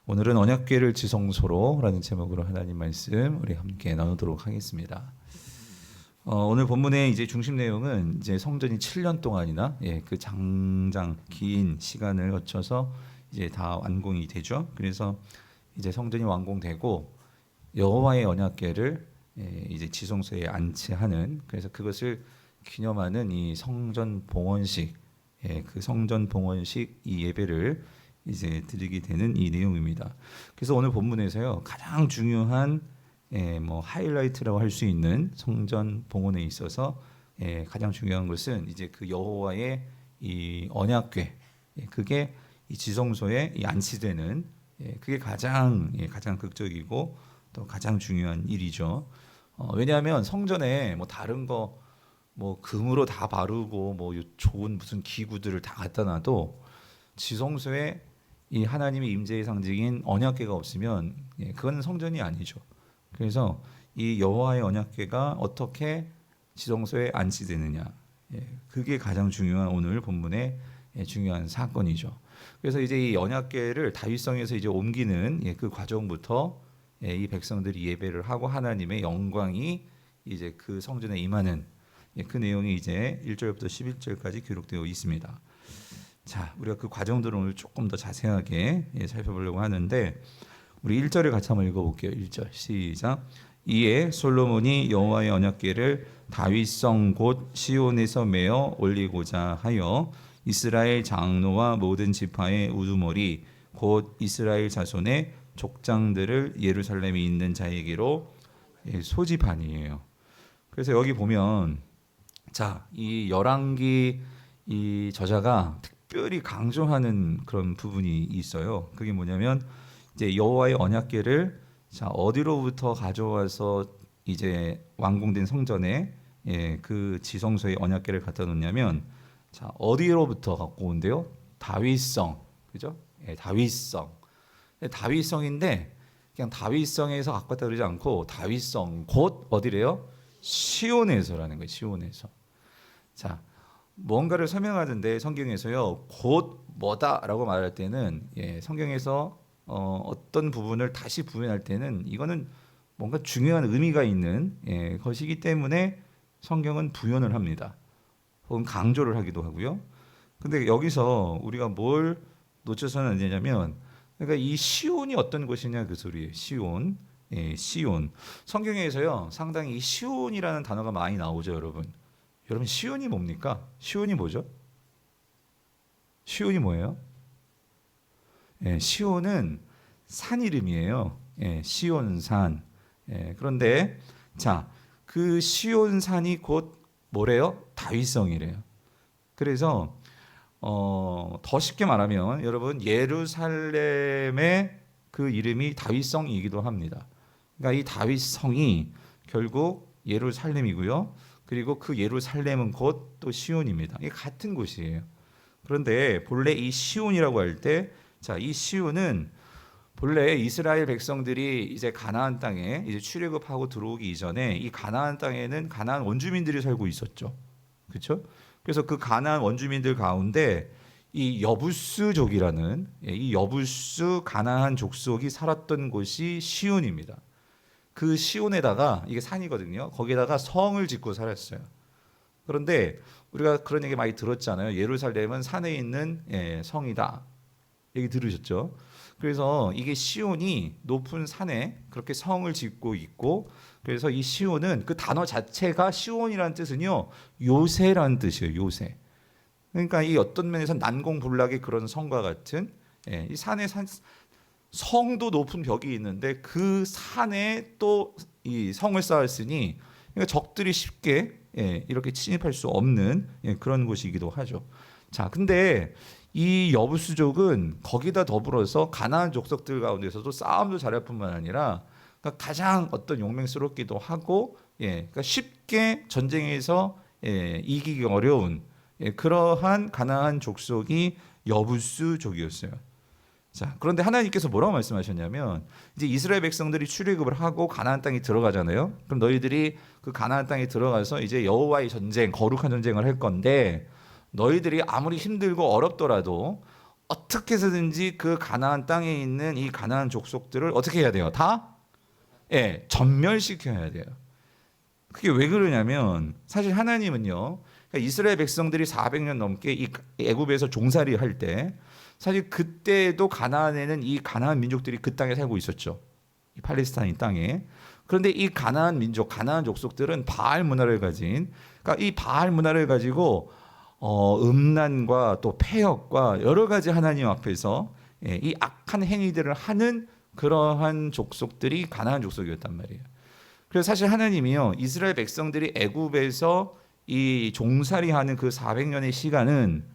오늘은 언약궤를 지성소로라는 제목으로 하나님 말씀 우리 함께 나누도록 하겠습니다. 오늘 본문의 이제 중심 내용은 이제 성전이 7년 동안이나 그 장장 긴 시간을 거쳐서 이제 다 완공이 되죠. 그래서 이제 성전이 완공되고 여호와의 언약궤를 이제 지성소에 안치하는, 그래서 그것을 기념하는 이 성전 봉헌식, 그 성전 봉헌식 이 예배를 이제 드리게 되는 이 내용입니다. 그래서 오늘 본문에서요 가장 중요한 뭐 하이라이트라고 할 수 있는 성전 봉헌에 있어서 가장 중요한 것은 이제 그 여호와의 이 언약궤, 그게 이 지성소에 이 안치되는, 그게 가장 극적이고 또 가장 중요한 일이죠. 왜냐하면 성전에 뭐 다른 거 뭐 금으로 다 바르고 뭐 좋은 무슨 기구들을 다 갖다 놔도 지성소에 이 하나님의 임재의 상징인 언약궤가 없으면 그건 성전이 아니죠. 그래서 이 여호와의 언약궤가 어떻게 지성소에 안치되느냐, 그게 가장 중요한 오늘 본문의 중요한 사건이죠. 그래서 이제 이 언약궤를 다윗성에서 이제 옮기는 그 과정부터 이 백성들이 예배를 하고 하나님의 영광이 이제 그 성전에 임하는 그 내용이 이제 1절부터 11절까지 기록되어 있습니다. 자, 우리가 그 과정들을 오늘 조금 더 자세하게 살펴보려고 하는데, 우리 1절을 같이 한번 읽어볼게요. 1절 시작. 이에 솔로몬이 여호와의 언약궤를 다윗성 곧 시온에서 메어 올리고자 하여 이스라엘 장로와 모든 지파의 우두머리 곧 이스라엘 자손의 족장들을 예루살렘에 있는 자에게로 소집하니에요. 그래서 여기 보면 자, 이 열왕기 이 저자가 특별히 강조하는 그런 부분이 있어요. 그게 뭐냐면 이제 여호와의 언약궤를 자 어디로부터 가져와서 이제 완공된 성전에 그 지성소에 언약궤를 갖다 놓냐면, 자 어디로부터 갖고 온대요? 다윗성, 그죠? 다윗성. 다윗성인데 그냥 다윗성에서 갖고 왔다 그러지 않고 다윗성 곧 어디래요? 시온에서라는 거예요. 시온에서. 자, 뭔가를 설명하는데 성경에서요 곧 뭐다라고 말할 때는 성경에서 어떤 부분을 다시 부연할 때는 이거는 뭔가 중요한 의미가 있는 것이기 때문에 성경은 부연을 합니다. 혹은 강조를 하기도 하고요. 근데 여기서 우리가 뭘 놓쳐서는 안 되냐면, 그러니까 이 시온이 어떤 것이냐 그 소리예요. 시온. 시온. 성경에서요 상당히 이 시온이라는 단어가 많이 나오죠, 여러분. 여러분 시온이 뭡니까? 시온이 뭐죠? 시온이 뭐예요? 시온은 산 이름이에요. 시온산. 그런데 자, 그 시온산이 곧 뭐래요? 다윗성이래요. 그래서 더 쉽게 말하면 여러분 예루살렘의 그 이름이 다윗성이기도 합니다. 그러니까 이 다윗성이 결국 예루살렘이고요. 그리고 그 예루살렘은 곧 또 시온입니다. 이게 같은 곳이에요. 그런데 본래 이 시온이라고 할 때, 자, 이 시온은 본래 이스라엘 백성들이 이제 가나안 땅에 이제 출애굽하고 들어오기 이전에 이 가나안 땅에는 가나안 원주민들이 살고 있었죠. 그렇죠? 그래서 그 가나안 원주민들 가운데 이 여부스족이라는 이 여부스 가나안 족속이 살았던 곳이 시온입니다. 그 시온에다가 이게 산이거든요. 거기에다가 성을 짓고 살았어요. 그런데 우리가 그런 얘기 많이 들었잖아요. 예루살렘은 산에 있는 성이다. 얘기 들으셨죠? 그래서 이게 시온이 높은 산에 그렇게 성을 짓고 있고, 그래서 이 시온은 그 단어 자체가 시온이라는 뜻은요 요새라는 뜻이에요. 요새. 그러니까 이 어떤 면에서 난공불락의 그런 성과 같은 이 산에 성도 높은 벽이 있는데 그 산에 또 이 성을 쌓았으니 그러니까 적들이 쉽게 이렇게 침입할 수 없는 그런 곳이기도 하죠. 자, 근데 이 여부수족은 거기다 더불어서 가나안 족속들 가운데서도 싸움도 잘할 뿐만 아니라 그러니까 가장 어떤 용맹스럽기도 하고, 그러니까 쉽게 전쟁에서 이기기 어려운 그러한 가나안 족속이 여부수족이었어요. 자, 그런데 하나님께서 뭐라고 말씀하셨냐면, 이제 이스라엘 백성들이 출애굽을 하고 가나안 땅에 들어가잖아요. 그럼 너희들이 그 가나안 땅에 들어가서 이제 여호와의 전쟁, 거룩한 전쟁을 할 건데, 너희들이 아무리 힘들고 어렵더라도 어떻게 해서든지 그 가나안 땅에 있는 이 가나안 족속들을 어떻게 해야 돼요? 다 전멸시켜야 돼요. 그게 왜 그러냐면 사실 하나님은요, 그러니까 이스라엘 백성들이 400년 넘게 이 애굽에서 종살이 할 때 사실 그때도 가나안에는 이 가나안 민족들이 그 땅에 살고 있었죠. 이 팔레스타인 땅에. 그런데 이 가나안 민족, 가나안 족속들은 바알 문화를 가진, 그러니까 이 바알 문화를 가지고 음란과 또 폐역과 여러 가지 하나님 앞에서 이 악한 행위들을 하는 그러한 족속들이 가나안 족속이었단 말이에요. 그래서 사실 하나님이요, 이스라엘 백성들이 애굽에서 이 종살이하는 그 400년의 시간은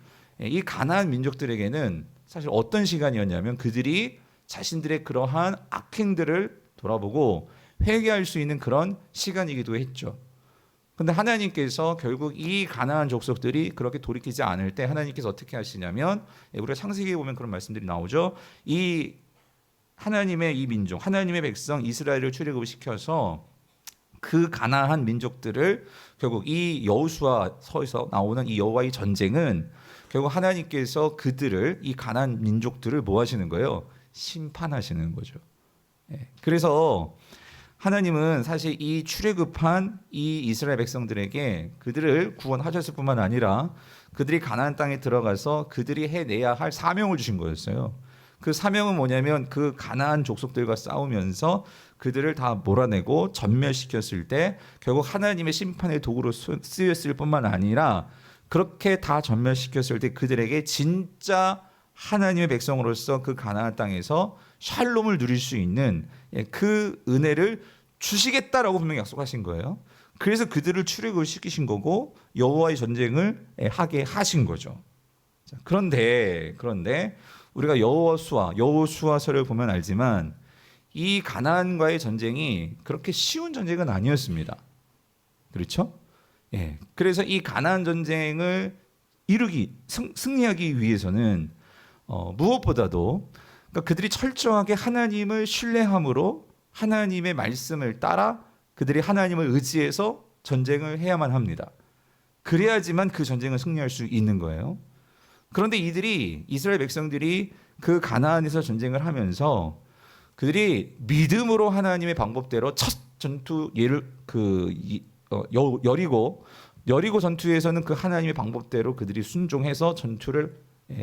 이 가나안 민족들에게는 사실 어떤 시간이었냐면 그들이 자신들의 그러한 악행들을 돌아보고 회개할 수 있는 그런 시간이기도 했죠. 근데 하나님께서 결국 이 가나안 족속들이 그렇게 돌이키지 않을 때 하나님께서 어떻게 하시냐면, 우리가 창세기에 보면 그런 말씀들이 나오죠. 이 하나님의 이 민족, 하나님의 백성 이스라엘을 출애굽을 시켜서 그 가나안 민족들을 결국 이 여호수아서에서 나오는 이 여호와의 전쟁은 결국 하나님께서 그들을, 이 가나안 민족들을 뭐 하시는 거예요? 심판하시는 거죠. 그래서 하나님은 사실 이 출애굽한 이 이스라엘 백성들에게 그들을 구원하셨을 뿐만 아니라 그들이 가나안 땅에 들어가서 그들이 해내야 할 사명을 주신 거였어요. 그 사명은 뭐냐면 그 가나안 족속들과 싸우면서 그들을 다 몰아내고 전멸시켰을 때 결국 하나님의 심판의 도구로 쓰였을 뿐만 아니라 그렇게 다 전멸시켰을 때 그들에게 진짜 하나님의 백성으로서 그 가나안 땅에서 샬롬을 누릴 수 있는 그 은혜를 주시겠다라고 분명히 약속하신 거예요. 그래서 그들을 출애굽을 시키신 거고 여호와의 전쟁을 하게 하신 거죠. 그런데 우리가 여호수아서를 보면 알지만 이 가나안과의 전쟁이 그렇게 쉬운 전쟁은 아니었습니다. 그렇죠? 그래서 이 가나안 전쟁을 승리하기 위해서는 무엇보다도 그러니까 그들이 철저하게 하나님을 신뢰함으로 하나님의 말씀을 따라 그들이 하나님을 의지해서 전쟁을 해야만 합니다. 그래야지만 그 전쟁을 승리할 수 있는 거예요. 그런데 이스라엘 백성들이 그 가나안에서 전쟁을 하면서 그들이 믿음으로 하나님의 방법대로 첫 전투 여리고 전투에서는 그 하나님의 방법대로 그들이 순종해서 전투를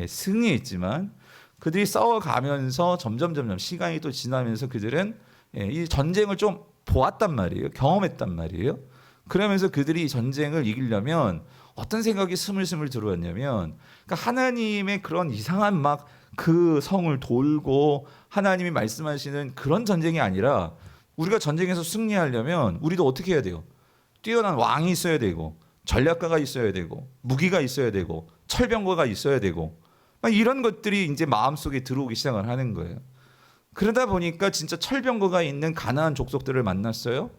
승리했지만 그들이 싸워가면서 점점 시간이 또 지나면서 그들은 이 전쟁을 좀 보았단 말이에요. 경험했단 말이에요. 그러면서 그들이 이 전쟁을 이기려면 어떤 생각이 스물스물 들어왔냐면, 그러니까 하나님의 그런 이상한 막 그 성을 돌고 하나님이 말씀하시는 그런 전쟁이 아니라 우리가 전쟁에서 승리하려면 우리도 어떻게 해야 돼요? 뛰어난 왕이 있어야 되고 전략가가 있어야 되고 무기가 있어야 되고 철병거가 있어야 되고 이런 것들이 이제 마음속에 들어오기 시작을 하는 거예요. 그러다 보니까 진짜 철병거가 있는 가나안 족속들을 만났어요.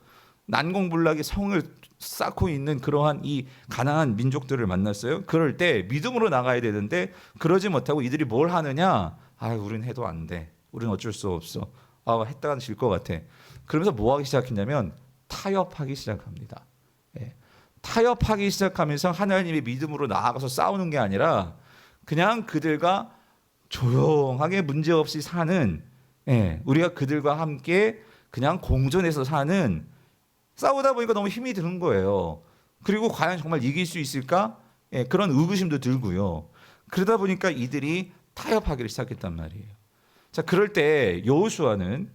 난공불락의 성을 쌓고 있는 그러한 이 가나안 민족들을 만났어요. 그럴 때 믿음으로 나가야 되는데 그러지 못하고 이들이 뭘 하느냐? 우린 해도 안 돼. 우린 어쩔 수 없어. 했다가 질 것 같아. 그러면서 뭐 하기 시작했냐면 타협하기 시작합니다. 타협하기 시작하면서 하나님의 믿음으로 나아가서 싸우는 게 아니라 그냥 그들과 조용하게 문제없이 사는, 우리가 그들과 함께 그냥 공존해서 사는, 싸우다 보니까 너무 힘이 드는 거예요. 그리고 과연 정말 이길 수 있을까? 그런 의구심도 들고요. 그러다 보니까 이들이 타협하기를 시작했단 말이에요. 자, 그럴 때 여호수아는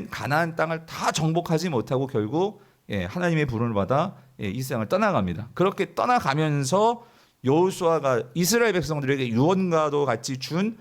가나안 땅을 다 정복하지 못하고 결국 하나님의 부름을 받아 이 세상을 떠나갑니다. 그렇게 떠나가면서 여호수아가 이스라엘 백성들에게 유언과도 같이 준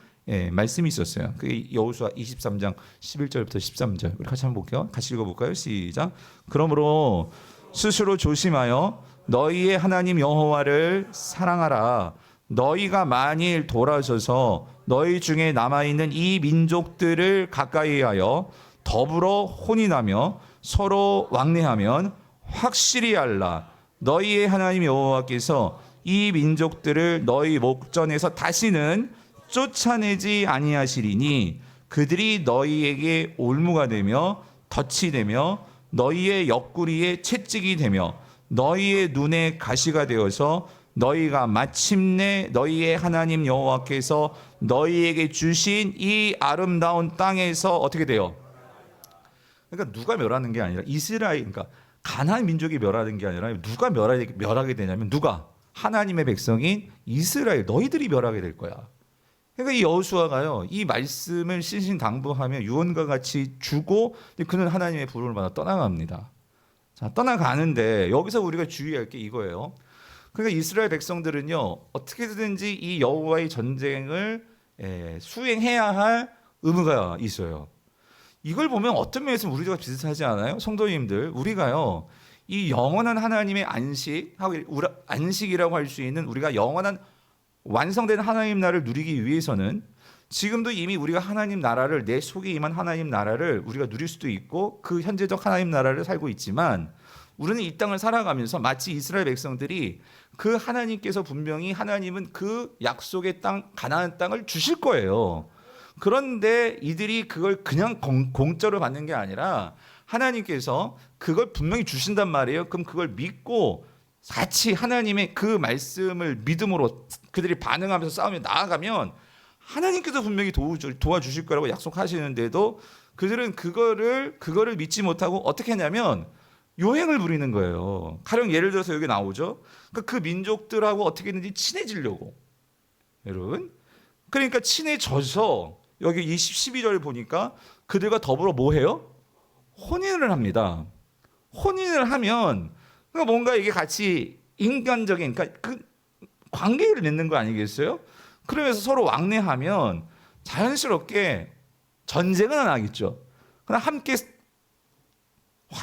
말씀이 있었어요. 그게 여호수아 23장 11절부터 13절. 우리 같이 한번 볼게요. 같이 읽어볼까요? 시작. 그러므로 스스로 조심하여 너희의 하나님 여호와를 사랑하라. 너희가 만일 돌아서서 너희 중에 남아있는 이 민족들을 가까이하여 더불어 혼인하며 서로 왕래하면 확실히 알라. 너희의 하나님 여호와께서 이 민족들을 너희 목전에서 다시는 쫓아내지 아니하시리니 그들이 너희에게 올무가 되며 덫이 되며 너희의 옆구리에 채찍이 되며 너희의 눈에 가시가 되어서 너희가 마침내 너희의 하나님 여호와께서 너희에게 주신 이 아름다운 땅에서 어떻게 돼요? 그러니까 누가 멸하는 게 아니라 이스라엘, 그러니까 가나안 민족이 멸하는 게 아니라 누가 멸하게 되냐면 누가? 하나님의 백성인 이스라엘, 너희들이 멸하게 될 거야. 그러니까 이 여호수아가요, 이 말씀을 신신당부하며 유언과 같이 주고 그는 하나님의 부름을 받아 떠나갑니다. 자, 떠나가는데 여기서 우리가 주의할 게 이거예요. 그러니까 이스라엘 백성들은요, 어떻게든지 이 여호와의 전쟁을 수행해야 할 의무가 있어요. 이걸 보면 어떤 면에서 우리가 비슷하지 않아요? 성도님들, 우리가요, 이 영원한 하나님의 안식이라고 할 수 있는 우리가 영원한 완성된 하나님 나라를 누리기 위해서는 지금도 이미 우리가 하나님 나라를, 내 속에 임한 하나님 나라를 우리가 누릴 수도 있고 그 현재적 하나님 나라를 살고 있지만, 우리는 이 땅을 살아가면서 마치 이스라엘 백성들이 그 하나님께서 분명히 하나님은 그 약속의 땅, 가나안 땅을 주실 거예요. 그런데 이들이 그걸 그냥 공짜로 받는 게 아니라 하나님께서 그걸 분명히 주신단 말이에요. 그럼 그걸 믿고 같이 하나님의 그 말씀을 믿음으로 그들이 반응하면서 싸우며 나아가면 하나님께서 분명히 도와주실 거라고 약속하시는데도 그들은 그거를 믿지 못하고 어떻게 했냐면 요행을 부리는 거예요. 가령 예를 들어서 여기 나오죠. 그 민족들하고 어떻게든지 친해지려고, 여러분. 그러니까 친해져서 여기 12절을 보니까 그들과 더불어 뭐 해요? 혼인을 합니다. 혼인을 하면 그러니까 뭔가 이게 같이 인간적인, 그러니까 그 관계를 맺는 거 아니겠어요? 그러면서 서로 왕래하면 자연스럽게 전쟁은 안 하겠죠. 그냥 함께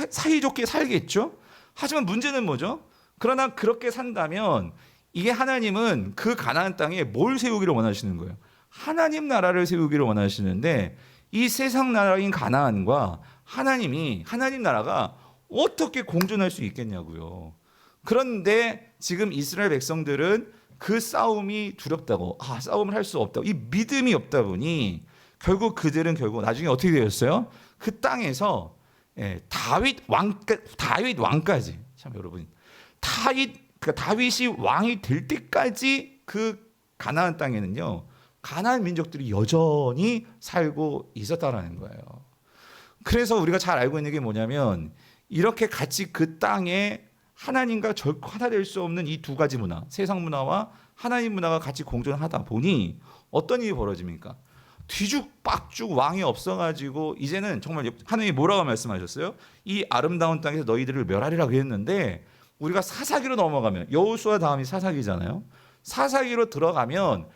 사이좋게 살겠죠. 하지만 문제는 뭐죠? 그러나 그렇게 산다면 이게 하나님은 그 가나안 땅에 뭘 세우기를 원하시는 거예요? 하나님 나라를 세우기를 원하시는데 이 세상 나라인 가나안과 하나님 나라가 어떻게 공존할 수 있겠냐고요. 그런데 지금 이스라엘 백성들은 그 싸움이 두렵다고, 싸움을 할 수 없다고, 이 믿음이 없다 보니 그들은 나중에 어떻게 되었어요? 그 땅에서 다윗 왕까지, 참 여러분, 다윗이 왕이 될 때까지 그 가나안 땅에는요, 가나안 민족들이 여전히 살고 있었다라는 거예요. 그래서 우리가 잘 알고 있는 게 뭐냐면 이렇게 같이 그 땅에 하나님과 결코 하나 될 수 없는 이 두 가지 문화, 세상 문화와 하나님 문화가 같이 공존하다 보니 어떤 일이 벌어집니까? 뒤죽박죽 왕이 없어가지고 이제는 정말 하나님이 뭐라고 말씀하셨어요? 이 아름다운 땅에서 너희들을 멸하리라고 했는데 우리가 사사기로 넘어가면, 여호수아 다음이 사사기잖아요. 사사기로 들어가면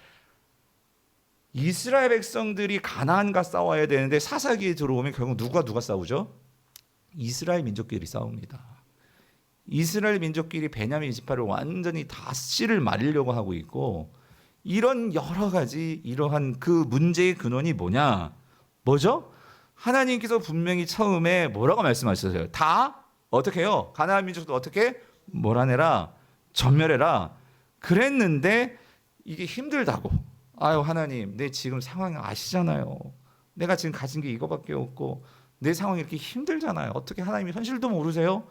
이스라엘 백성들이 가나안과 싸워야 되는데 사사기에 들어오면 결국 누가 싸우죠? 이스라엘 민족끼리 싸웁니다. 이스라엘 민족끼리 베냐민 지파를 완전히 다 씨를 말리려고 하고 있고, 이런 여러 가지 이러한 그 문제의 근원이 뭐죠? 하나님께서 분명히 처음에 뭐라고 말씀하셨어요? 다 어떻게 해요? 가나안 민족도 어떻게 몰아내라, 전멸해라 그랬는데 이게 힘들다고. 하나님, 내 지금 상황 아시잖아요. 내가 지금 가진 게 이거밖에 없고 내 상황이 이렇게 힘들잖아요. 어떻게 하나님이 현실도 모르세요?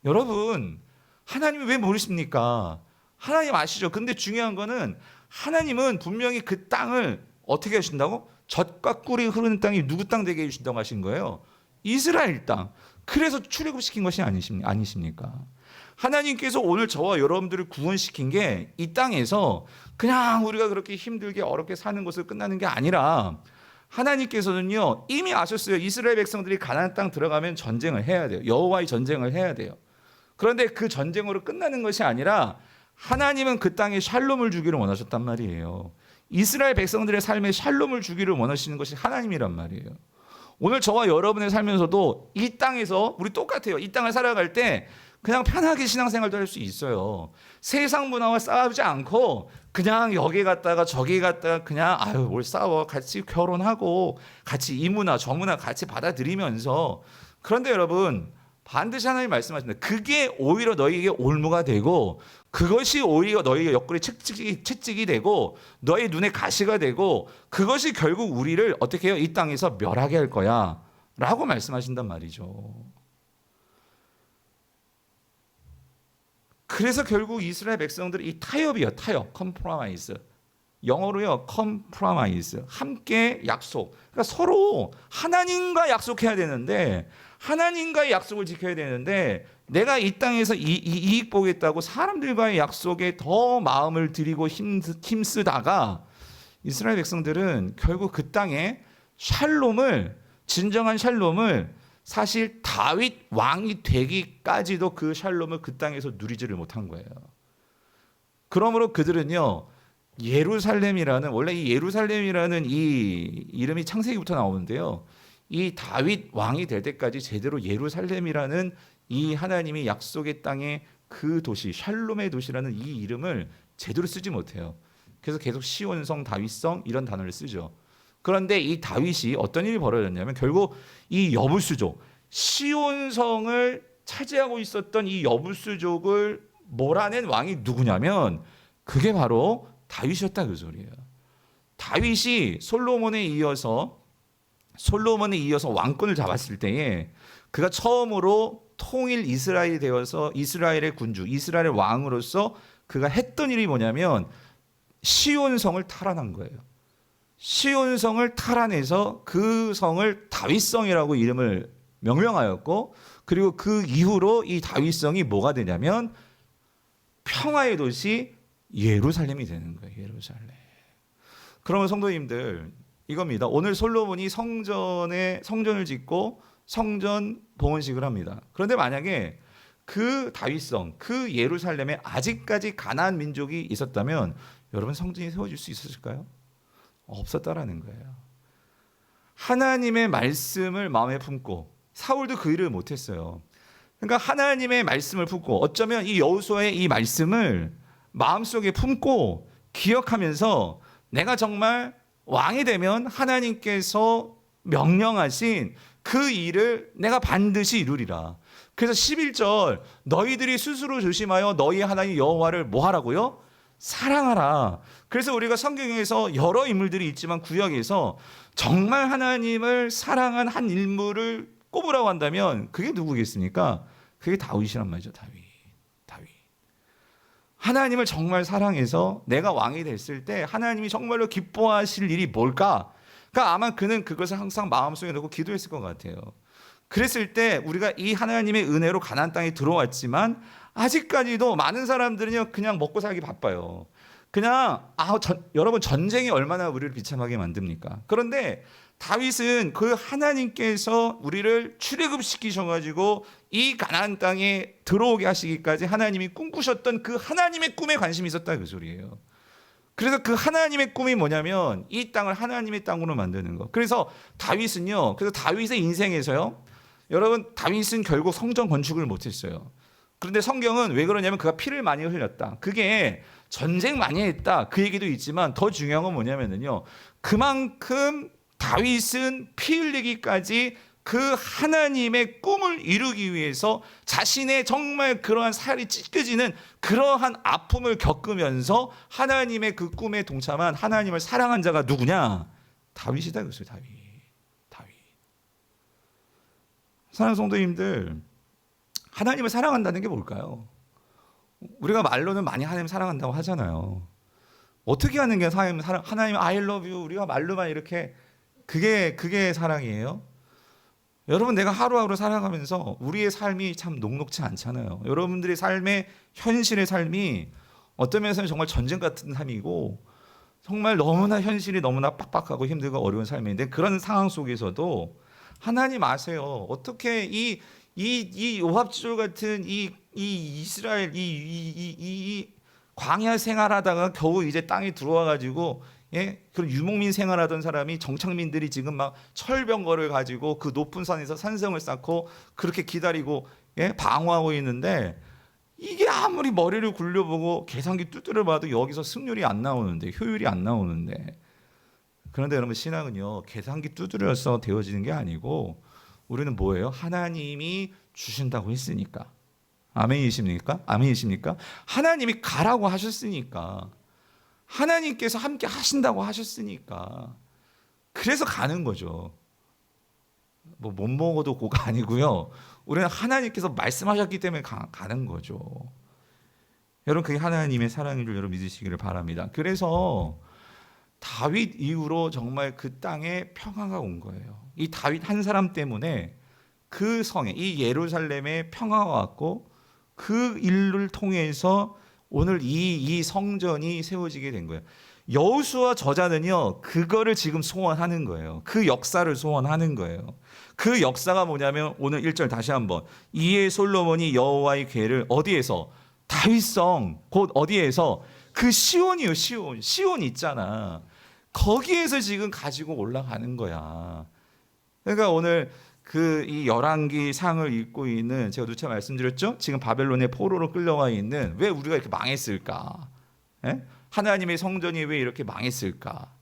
여러분, 하나님이 왜 모르십니까? 하나님 아시죠? 근데 중요한 거는 하나님은 분명히 그 땅을 어떻게 하신다고? 젖과 꿀이 흐르는 땅이 누구 땅 되게 해주신다고 하신 거예요? 이스라엘 땅. 그래서 출애굽시킨 것이 아니십니까? 하나님께서 오늘 저와 여러분들을 구원시킨 게 이 땅에서 그냥 우리가 그렇게 힘들게 어렵게 사는 것으로 끝나는 게 아니라 하나님께서는요 이미 아셨어요. 이스라엘 백성들이 가나안 땅 들어가면 전쟁을 해야 돼요. 여호와의 전쟁을 해야 돼요. 그런데 그 전쟁으로 끝나는 것이 아니라 하나님은 그 땅에 샬롬을 주기를 원하셨단 말이에요. 이스라엘 백성들의 삶에 샬롬을 주기를 원하시는 것이 하나님이란 말이에요. 오늘 저와 여러분의 살면서도 이 땅에서 우리 똑같아요. 이 땅을 살아갈 때 그냥 편하게 신앙생활도 할 수 있어요. 세상 문화와 싸우지 않고 그냥 여기 갔다가 저기 갔다가 그냥 뭘 싸워, 같이 결혼하고 같이 이 문화 저 문화 같이 받아들이면서, 그런데 여러분 반드시 하나님 말씀하십니다. 그게 오히려 너희에게 올무가 되고 그것이 오히려 너희의 옆구리 채찍이 되고 너희 눈에 가시가 되고 그것이 결국 우리를 어떻게 해요? 이 땅에서 멸하게 할 거야 라고 말씀하신단 말이죠. 그래서 결국 이스라엘 백성들이 이 타협이요, 타협, 컴프로마이즈. 영어로요, 컴프로마이즈. 함께 약속. 그러니까 서로 하나님과 약속해야 되는데, 하나님과의 약속을 지켜야 되는데, 내가 이 땅에서 이익 보겠다고 사람들과의 약속에 더 마음을 들이고 힘쓰다가 이스라엘 백성들은 결국 그 땅에 샬롬을, 진정한 샬롬을, 사실 다윗 왕이 되기까지도 그 샬롬을 그 땅에서 누리지를 못한 거예요. 그러므로 그들은요, 예루살렘이라는, 원래 이 예루살렘이라는 이 이름이 창세기부터 나오는데요, 이 다윗 왕이 될 때까지 제대로 예루살렘이라는 이 하나님이 약속의 땅의 그 도시, 샬롬의 도시라는 이 이름을 제대로 쓰지 못해요. 그래서 계속 시온성, 다윗성 이런 단어를 쓰죠. 그런데 이 다윗이 어떤 일이 벌어졌냐면 결국 이 여부수족, 시온성을 차지하고 있었던 이 여부수족을 몰아낸 왕이 누구냐면 그게 바로 다윗이었다, 그 소리예요. 다윗이 솔로몬에 이어서 왕권을 잡았을 때에 그가 처음으로 통일 이스라엘이 되어서 이스라엘의 군주, 이스라엘의 왕으로서 그가 했던 일이 뭐냐면 시온성을 탈환한 거예요. 시온성을 탈환해서 그 성을 다윗성이라고 이름을 명명하였고, 그리고 그 이후로 이 다윗성이 뭐가 되냐면 평화의 도시 예루살렘이 되는 거예요. 예루살렘. 그러면 성도님들, 이겁니다. 오늘 솔로몬이 성전을 짓고 성전 봉헌식을 합니다. 그런데 만약에 그 다윗성, 그 예루살렘에 아직까지 가나안 민족이 있었다면 여러분, 성전이 세워질 수 있었을까요? 없었다라는 거예요. 하나님의 말씀을 마음에 품고, 사울도 그 일을 못했어요. 그러니까 하나님의 말씀을 품고, 어쩌면 이 여호수아의 이 말씀을 마음속에 품고 기억하면서 내가 정말 왕이 되면 하나님께서 명령하신 그 일을 내가 반드시 이루리라. 그래서 11절, 너희들이 스스로 조심하여 너희 하나님 여호와를 뭐 하라고요? 사랑하라. 그래서 우리가 성경에서 여러 인물들이 있지만 구약에서 정말 하나님을 사랑한 한 인물을 꼽으라고 한다면 그게 누구겠습니까? 그게 다윗이란 말이죠. 다윗. 하나님을 정말 사랑해서 내가 왕이 됐을 때 하나님이 정말로 기뻐하실 일이 뭘까? 그러니까 아마 그는 그것을 항상 마음속에 넣고 기도했을 것 같아요. 그랬을 때 우리가 이 하나님의 은혜로 가나안 땅에 들어왔지만 아직까지도 많은 사람들은요, 그냥 먹고 살기 바빠요. 그냥 여러분, 전쟁이 얼마나 우리를 비참하게 만듭니까? 그런데 다윗은 그 하나님께서 우리를 출애굽시키셔가지고 이 가나안 땅에 들어오게 하시기까지 하나님이 꿈꾸셨던 그 하나님의 꿈에 관심이 있었다, 그 소리예요. 그래서 그 하나님의 꿈이 뭐냐면 이 땅을 하나님의 땅으로 만드는 거. 그래서 다윗의 인생에서요, 여러분, 다윗은 결국 성전 건축을 못했어요. 그런데 성경은 왜 그러냐면 그가 피를 많이 흘렸다, 그게 전쟁 많이 했다, 그 얘기도 있지만 더 중요한 건 뭐냐면요, 그만큼 다윗은 피 흘리기까지 그 하나님의 꿈을 이루기 위해서 자신의 정말 그러한 살이 찢겨지는 그러한 아픔을 겪으면서 하나님의 그 꿈에 동참한, 하나님을 사랑한 자가 누구냐? 다윗이다, 그랬어요. 다윗. 사랑하는 성도님들, 하나님을 사랑한다는 게 뭘까요? 우리가 말로는 많이 하나님 사랑한다고 하잖아요. 어떻게 하는 게 하나님 I love you, 우리가 말로만 이렇게, 그게 사랑이에요? 여러분, 내가 하루하루 살아가면서 우리의 삶이 참 녹록지 않잖아요. 여러분들의 삶의 현실의 삶이 어떤 면에서는 정말 전쟁 같은 삶이고, 정말 너무나 현실이 너무나 빡빡하고 힘들고 어려운 삶인데, 그런 상황 속에서도 하나님 아세요. 어떻게 이 오합지졸 같은 이 이스라엘 이 광야 생활하다가 겨우 이제 땅에 들어와 가지고, 그런 유목민 생활하던 사람이, 정착민들이 지금 막 철병거를 가지고 그 높은 산에서 산성을 쌓고 그렇게 기다리고 방어하고 있는데, 이게 아무리 머리를 굴려보고 계산기 두드려 봐도 여기서 승률이 안 나오는데, 효율이 안 나오는데. 그런데 여러분, 신앙은요, 계산기 두드려서 되어지는 게 아니고, 우리는 뭐예요? 하나님이 주신다고 했으니까. 아멘이십니까? 하나님이 가라고 하셨으니까, 하나님께서 함께 하신다고 하셨으니까, 그래서 가는 거죠. 뭐 못 먹어도 고가 아니고요. 우리는 하나님께서 말씀하셨기 때문에 가는 거죠. 여러분 그게 하나님의 사랑인 줄 여러분 믿으시기를 바랍니다. 그래서 다윗 이후로 정말 그 땅에 평화가 온 거예요. 이 다윗 한 사람 때문에 그 성에 이 예루살렘에 평화가 왔고 그 일을 통해서 오늘 이 성전이 세워지게 된 거예요. 여호수아 저자는요 그거를 지금 소원하는 거예요. 그 역사를 소원하는 거예요. 그 역사가 뭐냐면 오늘 1절 다시 한번 이에 솔로몬이 여호와의 궤를 어디에서 다윗성 곧 어디에서 그 시온이요 시온 있잖아. 거기에서 지금 가지고 올라가는 거야. 그러니까 오늘 그 이 열왕기 상을 읽고 있는 제가 누차 말씀드렸죠. 지금 바벨론의 포로로 끌려와 있는 왜 우리가 이렇게 망했을까? 예? 하나님의 성전이 왜 이렇게 망했을까?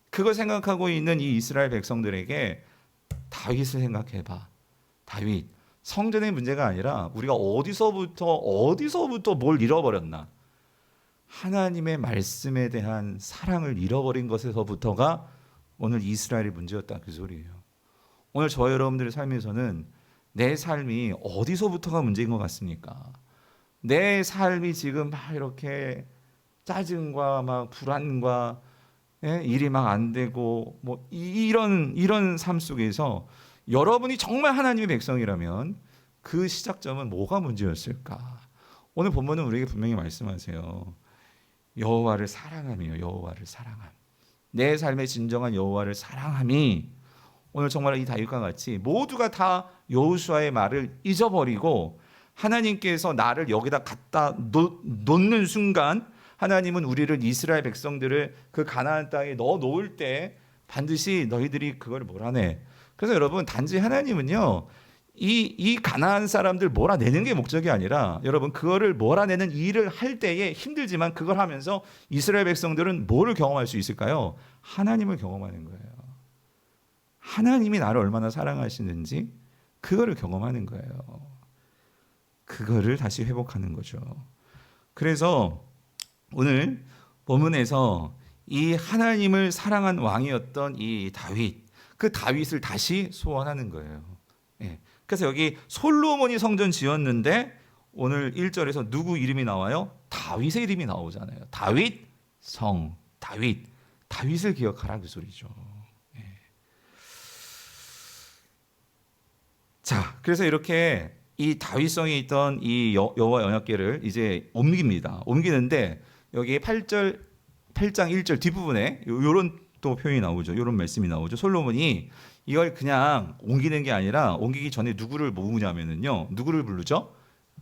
그걸 생각하고 있는 이 이스라엘 백성들에게 다윗을 생각해봐. 다윗 성전의 문제가 아니라 우리가 어디서부터 뭘 잃어버렸나? 하나님의 말씀에 대한 사랑을 잃어버린 것에서부터가 오늘 이스라엘의 문제였다 그 소리예요. 오늘 저 여러분들의 삶에서는 내 삶이 어디서부터가 문제인 것 같습니까? 내 삶이 지금 막 이렇게 짜증과 막 불안과 일이 막 안 되고 뭐 이런 삶 속에서 여러분이 정말 하나님의 백성이라면 그 시작점은 뭐가 문제였을까? 오늘 본문은 우리에게 분명히 말씀하세요. 여호와를 사랑함이요. 여호와를 사랑함. 내 삶의 진정한 여호와를 사랑함이 오늘 정말 이 다윗과 같이 모두가 다 여호수아의 말을 잊어버리고 하나님께서 나를 여기다 갖다 놓는 순간 하나님은 우리를 이스라엘 백성들을 그 가나안 땅에 넣어 놓을 때 반드시 너희들이 그걸 몰아내. 그래서 여러분 단지 하나님은요 이 가나안 사람들 몰아내는 게 목적이 아니라 여러분 그거를 몰아내는 일을 할 때에 힘들지만 그걸 하면서 이스라엘 백성들은 뭐를 경험할 수 있을까요? 하나님을 경험하는 거예요. 하나님이 나를 얼마나 사랑하시는지 그거를 경험하는 거예요. 그거를 다시 회복하는 거죠. 그래서 오늘 본문에서 이 하나님을 사랑한 왕이었던 이 다윗, 그 다윗을 다시 소원하는 거예요. 예. 그래서 여기 솔로몬이 성전 지었는데 오늘 1절에서 누구 이름이 나와요? 다윗의 이름이 나오잖아요. 다윗 성, 다윗을 기억하라 그 소리죠. 예. 자, 그래서 이렇게 이 다윗성에 있던 이 여호와 언약궤를 이제 옮깁니다. 옮기는데 여기 8장 1절 뒷부분에 이런 또 표현이 나오죠. 이런 말씀이 나오죠. 솔로몬이 이걸 그냥 옮기는 게 아니라 옮기기 전에 누구를 모으냐면은요. 누구를 부르죠?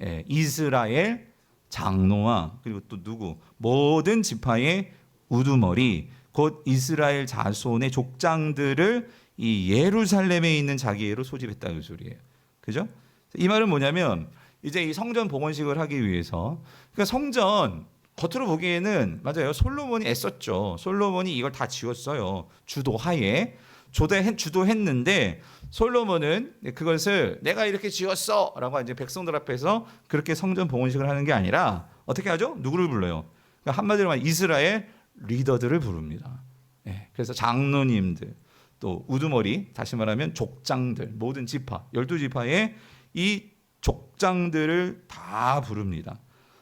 예, 이스라엘 장로와 그리고 또 누구? 모든 지파의 우두머리 곧 이스라엘 자손의 족장들을 이 예루살렘에 있는 자기애로 소집했다 그 소리예요. 그죠? 이 말은 뭐냐면 이제 이 성전 봉헌식을 하기 위해서 그러니까 성전 겉으로 보기에는 맞아요. 솔로몬이 애썼죠. 솔로몬이 이걸 다 지었어요. 주도하에 주도했는데 솔로몬은 그것을 내가 이렇게 지었어라고 이제 백성들 앞에서 그렇게 성전 봉헌식을 하는 게 아니라 어떻게 하죠? 누구를 불러요? 그러니까 한마디로 말하면 이스라엘 리더들을 부릅니다. 네, 그래서 장로님들 또 우두머리 다시 말하면 족장들 모든 지파 12지파의 이 족장들을 다 부릅니다.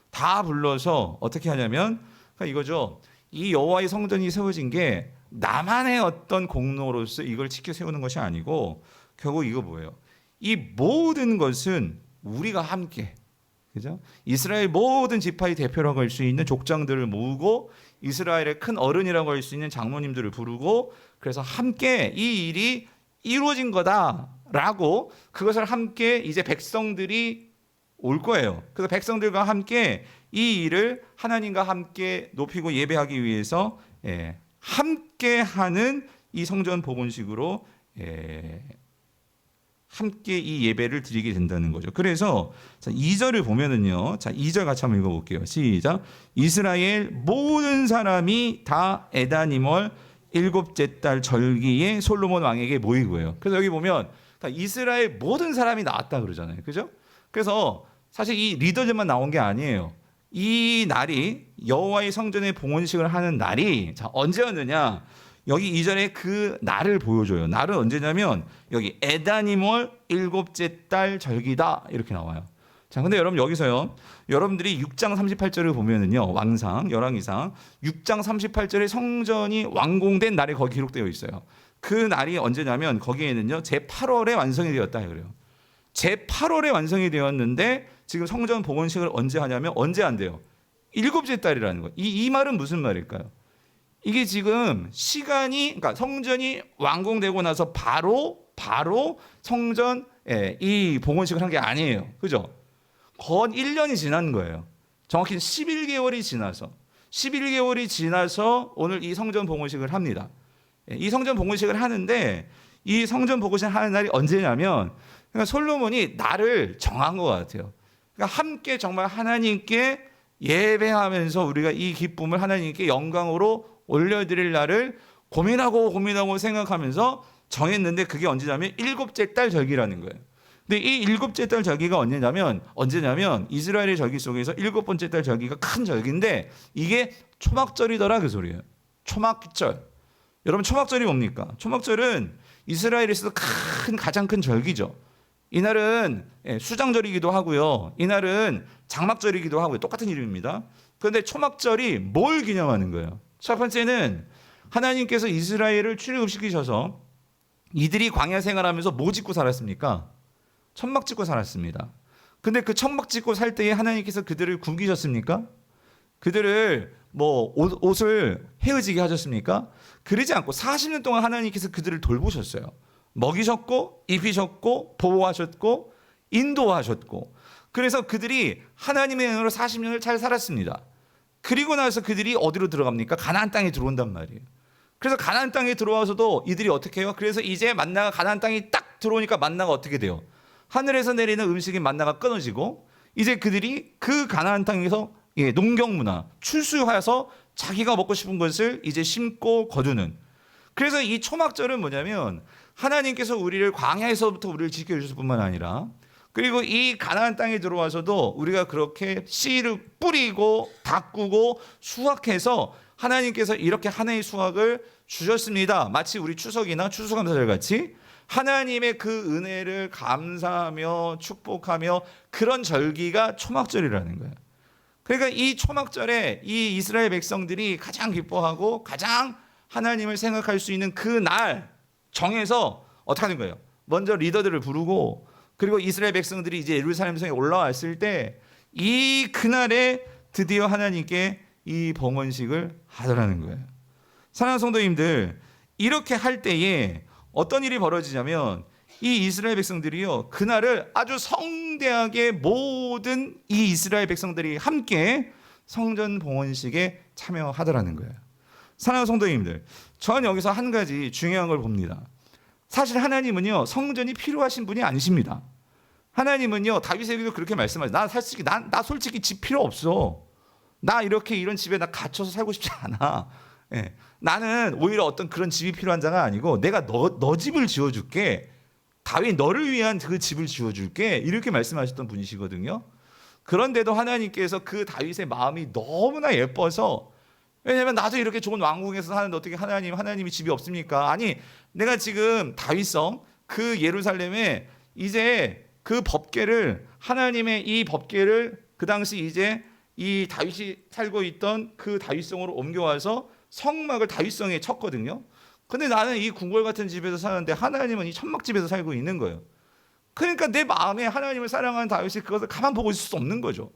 다 불러서 어떻게 하냐면 그러니까 이거죠. 이 여호와의 성전이 세워진 게 나만의 어떤 공로로서 이걸 지켜 세우는 것이 아니고 결국 이거 뭐예요? 이 모든 것은 우리가 함께 그죠? 이스라엘 모든 지파의 대표라고 할 수 있는 족장들을 모으고 이스라엘의 큰 어른이라고 할 수 있는 장로님들을 부르고 그래서 함께 이 일이 이루어진 거다라고 그것을 함께 이제 백성들이 올 거예요. 그래서 백성들과 함께 이 일을 하나님과 함께 높이고 예배하기 위해서 함께하는 이 성전 봉헌식으로 함께 이 예배를 드리게 된다는 거죠. 그래서 2절을 보면은요. 자, 2절 같이 한번 읽어볼게요. 시작. 이스라엘 모든 사람이 다 에다님월 7째 달 절기에 솔로몬 왕에게 모이고요. 그래서 여기 보면 이스라엘 모든 사람이 나왔다 그러잖아요. 그죠? 그래서 사실 이 리더들만 나온 게 아니에요. 이 날이 여호와의 성전의 봉헌식을 하는 날이 자, 언제였느냐? 여기 2절에 그 날을 보여줘요. 날은 언제냐면 여기 에다님월 7째 달 절기다 이렇게 나와요. 자, 근데 여러분 여기서요. 여러분들이 6장 38절을 보면은요. 왕상, 열왕기상 6장 38절에 성전이 완공된 날이 거기 기록되어 있어요. 그 날이 언제냐면 거기에는요. 제8월에 완성이 되었다 그래요. 제8월에 완성이 되었는데 지금 성전 봉헌식을 언제 하냐면 언제 한대요? 7째 달이라는 거예요. 이 말은 무슨 말일까요? 이게 지금 시간이 그러니까 성전이 완공되고 나서 바로 성전 이 봉헌식을 한 게 아니에요. 그죠? 건 1년이 지난 거예요. 정확히 11개월이 지나서 오늘 이 성전 봉헌식을 합니다. 이 성전 봉헌식을 하는데 이 성전 봉헌식을 하는 날이 언제냐면 그러니까 솔로몬이 날을 정한 것 같아요. 그러니까 함께 정말 하나님께 예배하면서 우리가 이 기쁨을 하나님께 영광으로 올려드릴 날을 고민하고 생각하면서 정했는데 그게 언제냐면 7째 달 절기라는 거예요. 근데 이 7째 달 절기가 언제냐면 이스라엘의 절기 속에서 7번째 달 절기가 큰 절기인데 이게 초막절이더라 그 소리예요. 초막절. 여러분 초막절이 뭡니까? 초막절은 이스라엘에서도 가장 큰 절기죠. 이날은 수장절이기도 하고요. 이날은 장막절이기도 하고요. 똑같은 이름입니다. 그런데 초막절이 뭘 기념하는 거예요? 첫 번째는 하나님께서 이스라엘을 출애굽시키셔서 이들이 광야 생활하면서 뭐 짓고 살았습니까? 천막 짓고 살았습니다. 근데 그 천막 짓고 살 때에 하나님께서 그들을 굶기셨습니까? 그들을 뭐 옷을 헤어지게 하셨습니까? 그러지 않고 40년 동안 하나님께서 그들을 돌보셨어요. 먹이셨고 입히셨고 보호하셨고 인도하셨고 그래서 그들이 하나님의 은혜로 40년을 잘 살았습니다. 그리고 나서 그들이 어디로 들어갑니까? 가나안 땅에 들어온단 말이에요. 그래서 가나안 땅에 들어와서도 이들이 어떻게 해요? 그래서 이제 만나가 가나안 땅이 딱 들어오니까 만나가 어떻게 돼요? 하늘에서 내리는 음식인 만나가 끊어지고 이제 그들이 그 가나안 땅에서 농경 문화 출수하여서 자기가 먹고 싶은 것을 이제 심고 거두는. 그래서 이 초막절은 뭐냐면 하나님께서 우리를 광야에서부터 우리를 지켜주실 뿐만 아니라 그리고 이 가나안 땅에 들어와서도 우리가 그렇게 씨를 뿌리고 가꾸고 수확해서 하나님께서 이렇게 한 해의 수확을 주셨습니다. 마치 우리 추석이나 추수감사절 같이 하나님의 그 은혜를 감사하며 축복하며 그런 절기가 초막절이라는 거예요. 그러니까 이 초막절에 이 이스라엘 백성들이 가장 기뻐하고 가장 하나님을 생각할 수 있는 그 날 정해서 어떻게 하는 거예요? 먼저 리더들을 부르고 그리고 이스라엘 백성들이 이제 예루살렘 성에 올라왔을 때 이 그날에 드디어 하나님께 이 봉헌식을 하더라는 거예요. 사랑하는 성도님들, 이렇게 할 때에 어떤 일이 벌어지냐면 이 이스라엘 백성들이요 그날을 아주 성대하게 모든 이 이스라엘 백성들이 함께 성전 봉헌식에 참여하더라는 거예요. 사랑하는 성도님들, 저는 여기서 한 가지 중요한 걸 봅니다. 사실 하나님은요 성전이 필요하신 분이 아니십니다. 하나님은요 다윗에게도 그렇게 말씀하죠. 나 솔직히 집 필요 없어. 나 이렇게 이런 집에 나 갇혀서 살고 싶지 않아. 나는 오히려 어떤 그런 집이 필요한 자가 아니고 내가 너 집을 지어줄게. 다윗 너를 위한 그 집을 지어줄게. 이렇게 말씀하셨던 분이시거든요. 그런데도 하나님께서 그 다윗의 마음이 너무나 예뻐서 왜냐하면 나도 이렇게 좋은 왕궁에서 사는데 어떻게 하나님이 집이 없습니까? 아니 내가 지금 다윗성 그 예루살렘에 이제 그 법궤를 하나님의 이 법궤를 그 당시 이제 이 다윗이 살고 있던 그 다윗성으로 옮겨와서 성막을 다윗성에 쳤거든요. 근데 나는 이 궁궐 같은 집에서 사는데 하나님은 이 천막집에서 살고 있는 거예요. 그러니까 내 마음에 하나님을 사랑하는 다윗이 그것을 가만 보고 있을 수 없는 거죠.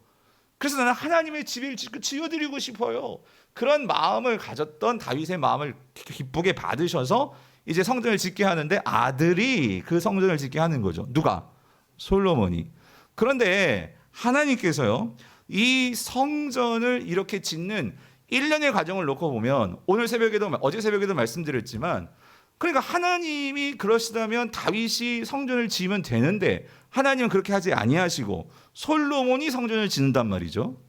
그래서 나는 하나님의 집을 지어드리고 싶어요. 그런 마음을 가졌던 다윗의 마음을 기쁘게 받으셔서 이제 성전을 짓게 하는데 아들이 그 성전을 짓게 하는 거죠. 누가? 솔로몬이. 그런데 하나님께서요 이 성전을 이렇게 짓는 1년의 과정을 놓고 보면 어제 새벽에도 말씀드렸지만 그러니까 하나님이 그러시다면 다윗이 성전을 지으면 되는데 하나님은 그렇게 하지 아니하시고 솔로몬이 성전을 짓는단 말이죠.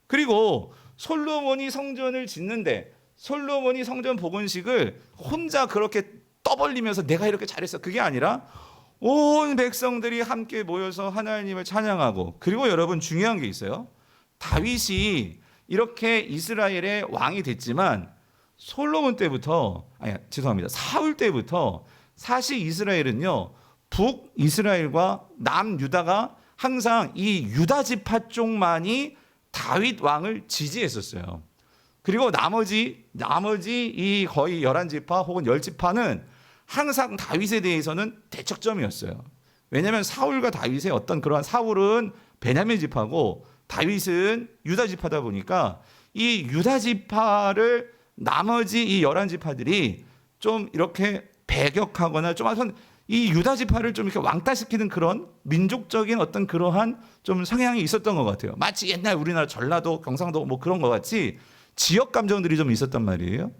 그리고 솔로몬이 성전을 짓는데 솔로몬이 성전 봉헌식을 혼자 그렇게 떠벌리면서 내가 이렇게 잘했어 그게 아니라 온 백성들이 함께 모여서 하나님을 찬양하고 그리고 여러분 중요한 게 있어요. 다윗이 이렇게 이스라엘의 왕이 됐지만 사울 때부터 사실 이스라엘은요 북이스라엘과 남유다가 항상 이 유다 지파 쪽만이 다윗 왕을 지지했었어요. 그리고 나머지 이 거의 11지파 혹은 10지파는 항상 다윗에 대해서는 대척점이었어요. 왜냐하면 사울과 다윗의 어떤 그러한, 사울은 베냐민 지파고 다윗은 유다 지파다 보니까 이 유다 지파를 나머지 이 11지파들이 좀 이렇게 배격하거나 좀 이 유다 지파를 좀 이렇게 왕따시키는 그런 민족적인 어떤 그러한 좀 성향이 있었던 것 같아요. 마치 옛날 우리나라 전라도, 경상도 뭐 그런 것 같이 지역 감정들이 좀 있었단 말이에요.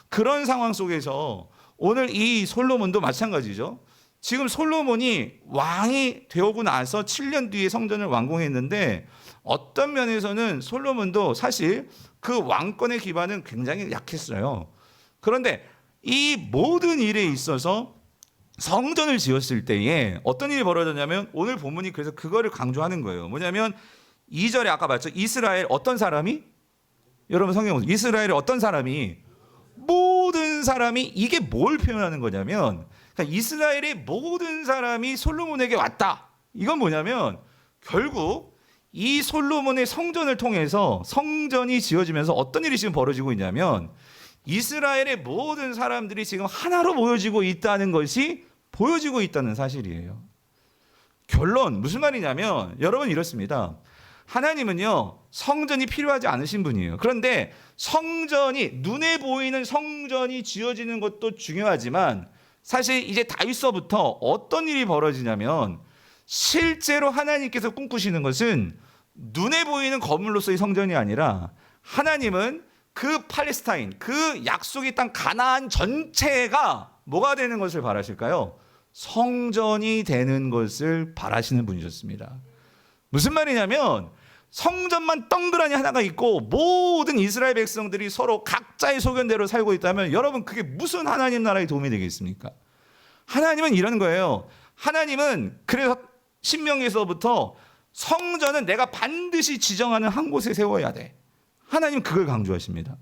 그런 상황 속에서 오늘 이 솔로몬도 마찬가지죠. 지금 솔로몬이 왕이 되오고 나서 7년 뒤에 성전을 완공했는데 어떤 면에서는 솔로몬도 사실 그 왕권의 기반은 굉장히 약했어요. 그런데 이 모든 일에 있어서 성전을 지었을 때에 어떤 일이 벌어졌냐면 오늘 본문이 그래서 그거를 강조하는 거예요. 뭐냐면 2절에 아까 봤죠. 이스라엘 어떤 사람이? 여러분 성경 보세요. 이스라엘의 어떤 사람이? 모든 사람이. 이게 뭘 표현하는 거냐면 그러니까 이스라엘의 모든 사람이 솔로몬에게 왔다. 이건 뭐냐면 결국 이 솔로몬의 성전을 통해서 성전이 지어지면서 어떤 일이 지금 벌어지고 있냐면 이스라엘의 모든 사람들이 지금 하나로 모여지고 있다는 것이 보여지고 있다는 사실이에요. 결론 무슨 말이냐면 여러분 이렇습니다. 하나님은요 성전이 필요하지 않으신 분이에요. 그런데 성전이, 눈에 보이는 성전이 지어지는 것도 중요하지만 사실 이제 다윗서부터 어떤 일이 벌어지냐면 실제로 하나님께서 꿈꾸시는 것은 눈에 보이는 건물로서의 성전이 아니라 하나님은 그 팔레스타인, 그 약속의 땅 가나안 전체가 뭐가 되는 것을 바라실까요? 성전이 되는 것을 바라시는 분이셨습니다. 무슨 말이냐면 성전만 덩그러니 하나가 있고 모든 이스라엘 백성들이 서로 각자의 소견대로 살고 있다면 여러분 그게 무슨 하나님 나라에 도움이 되겠습니까? 하나님은 이런 거예요. 하나님은 그래서 신명기에서부터 성전은 내가 반드시 지정하는 한 곳에 세워야 돼. 하나님 그걸 강조하십니다.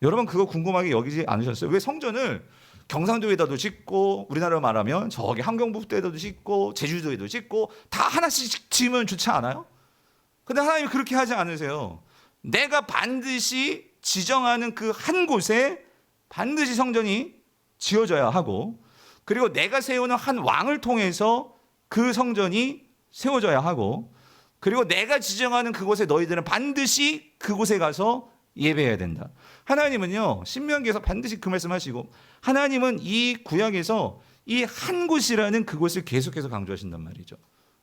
여러분 그거 궁금하게 여기지 않으셨어요? 왜 성전을 경상도에다도 짓고 우리나라로 말하면 저기 함경북도에다도 짓고 제주도에도 짓고 다 하나씩 지으면 좋지 않아요? 근데 하나님이 그렇게 하지 않으세요. 내가 반드시 지정하는 그 한 곳에 반드시 성전이 지어져야 하고 그리고 내가 세우는 한 왕을 통해서 그 성전이 세워져야 하고 그리고 내가 지정하는 그곳에 너희들은 반드시 그곳에 가서 예배해야 된다. 하나님은요 신명기에서 반드시 그 말씀하시고 하나님은 이 구약에서 이 한 곳이라는 그곳을 계속해서 강조하신단 말이죠.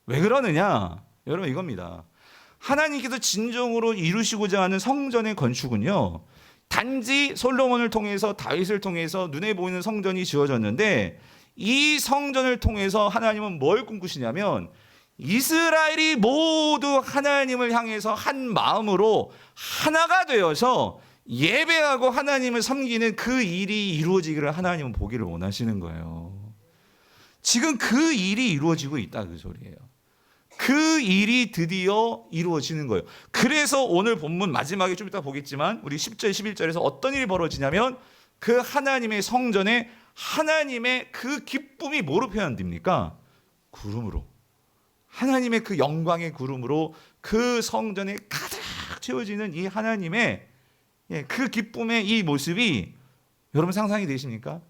왜 그러느냐? 여러분 이겁니다. 하나님께서 진정으로 이루시고자 하는 성전의 건축은요 단지 솔로몬을 통해서 다윗을 통해서 눈에 보이는 성전이 지어졌는데 이 성전을 통해서 하나님은 뭘 꿈꾸시냐면 이스라엘이 모두 하나님을 향해서 한 마음으로 하나가 되어서 예배하고 하나님을 섬기는 그 일이 이루어지기를 하나님은 보기를 원하시는 거예요. 지금 그 일이 이루어지고 있다 그 소리예요. 그 일이 드디어 이루어지는 거예요. 그래서 오늘 본문 마지막에 좀 이따 보겠지만 우리 10절 11절에서 어떤 일이 벌어지냐면 그 하나님의 성전에 하나님의 그 기쁨이 뭐로 표현됩니까? 구름으로. 하나님의 그 영광의 구름으로 그 성전에 가득 채워지는 이 하나님의 그 기쁨의 이 모습이 여러분 상상이 되십니까?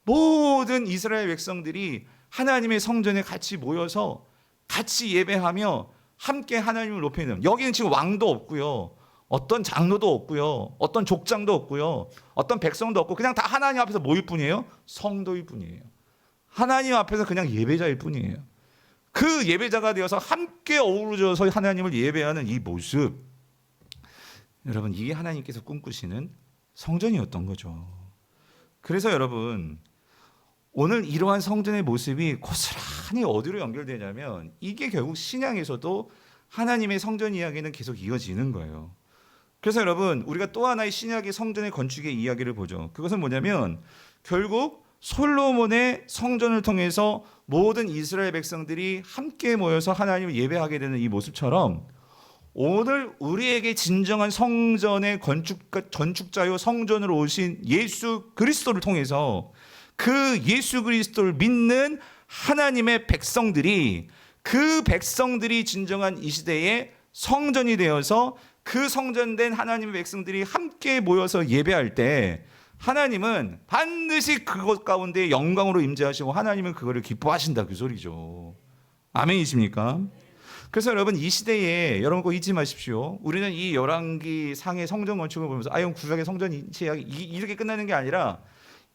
모든 이스라엘 백성들이 하나님의 성전에 같이 모여서 같이 예배하며 함께 하나님을 높이는, 여기는 지금 왕도 없고요, 어떤 장로도 없고요, 어떤 족장도 없고요, 어떤 백성도 없고 그냥 다 하나님 앞에서 뭐일 뿐이에요? 성도일 뿐이에요. 하나님 앞에서 그냥 예배자일 뿐이에요. 그 예배자가 되어서 함께 어우러져서 하나님을 예배하는 이 모습, 여러분 이게 하나님께서 꿈꾸시는 성전이었던 거죠. 그래서 여러분 오늘 이러한 성전의 모습이 고스란히 어디로 연결되냐면 이게 결국 신약에서도 하나님의 성전 이야기는 계속 이어지는 거예요. 그래서 여러분 우리가 또 하나의 신약의 성전의 건축의 이야기를 보죠. 그것은 뭐냐면 결국 솔로몬의 성전을 통해서 모든 이스라엘 백성들이 함께 모여서 하나님을 예배하게 되는 이 모습처럼 오늘 우리에게 진정한 성전의 건축자요 성전으로 오신 예수 그리스도를 통해서 그 예수 그리스도를 믿는 하나님의 백성들이 그 백성들이 진정한 이 시대의 성전이 되어서 그 성전된 하나님의 백성들이 함께 모여서 예배할 때 하나님은 반드시 그것 가운데 영광으로 임재하시고 하나님은 그거를 기뻐하신다, 그 소리죠. 아멘이십니까? 그래서 여러분, 이 시대에 여러분 꼭 잊지 마십시오. 우리는 이 열왕기 상의 성전 건축을 보면서 이건 구약의 성전 이야기 이렇게 끝나는 게 아니라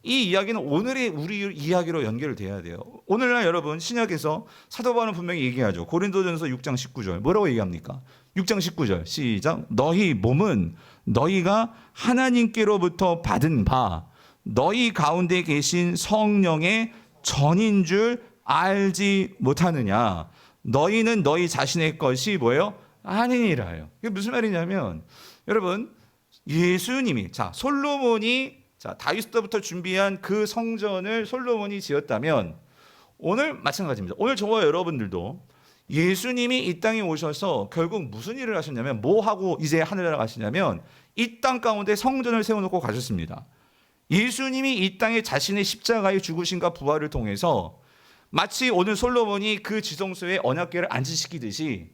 이 이야기는 오늘의 우리 이야기로 연결돼야 돼요. 오늘날 여러분 신약에서 사도 바울은 분명히 얘기하죠. 고린도전서 6장 19절 뭐라고 얘기합니까? 6장 19절 시작. 너희 몸은 너희가 하나님께로부터 받은 바 너희 가운데 계신 성령의 전인 줄 알지 못하느냐. 너희는 너희 자신의 것이 뭐예요? 아니니라요. 이게 무슨 말이냐면 여러분, 예수님이 솔로몬이 다윗 때부터 준비한 그 성전을 솔로몬이 지었다면 오늘 마찬가지입니다. 오늘 저와 여러분들도 예수님이 이 땅에 오셔서 결국 무슨 일을 하셨냐면 뭐 하고 이제 하늘나라 가시냐면 이 땅 가운데 성전을 세워놓고 가셨습니다. 예수님이 이 땅에 자신의 십자가의 죽으심과 부활을 통해서 마치 오늘 솔로몬이 그 지성소에 언약궤를 안치시키듯이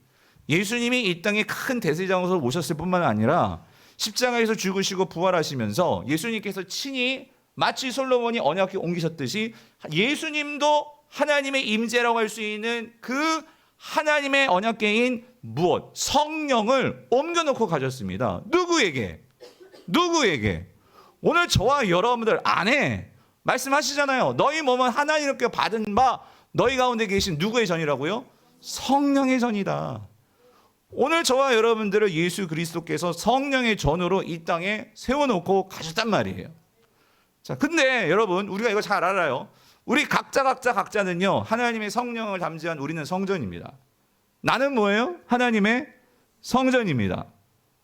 예수님이 이 땅에 큰 대제사장으로 오셨을 뿐만 아니라 십자가에서 죽으시고 부활하시면서 예수님께서 친히 마치 솔로몬이 언약궤 옮기셨듯이 예수님도 하나님의 임재라고 할 수 있는 그 하나님의 언약궤인 무엇? 성령을 옮겨놓고 가셨습니다. 누구에게? 오늘 저와 여러분들 안에 말씀하시잖아요. 너희 몸은 하나님께 받은 바 너희 가운데 계신 누구의 전이라고요? 성령의 전이다. 오늘 저와 여러분들을 예수 그리스도께서 성령의 전으로 이 땅에 세워놓고 가셨단 말이에요. 근데 여러분, 우리가 이거 잘 알아요. 우리 각자는요, 하나님의 성령을 담지한 우리는 성전입니다. 나는 뭐예요? 하나님의 성전입니다.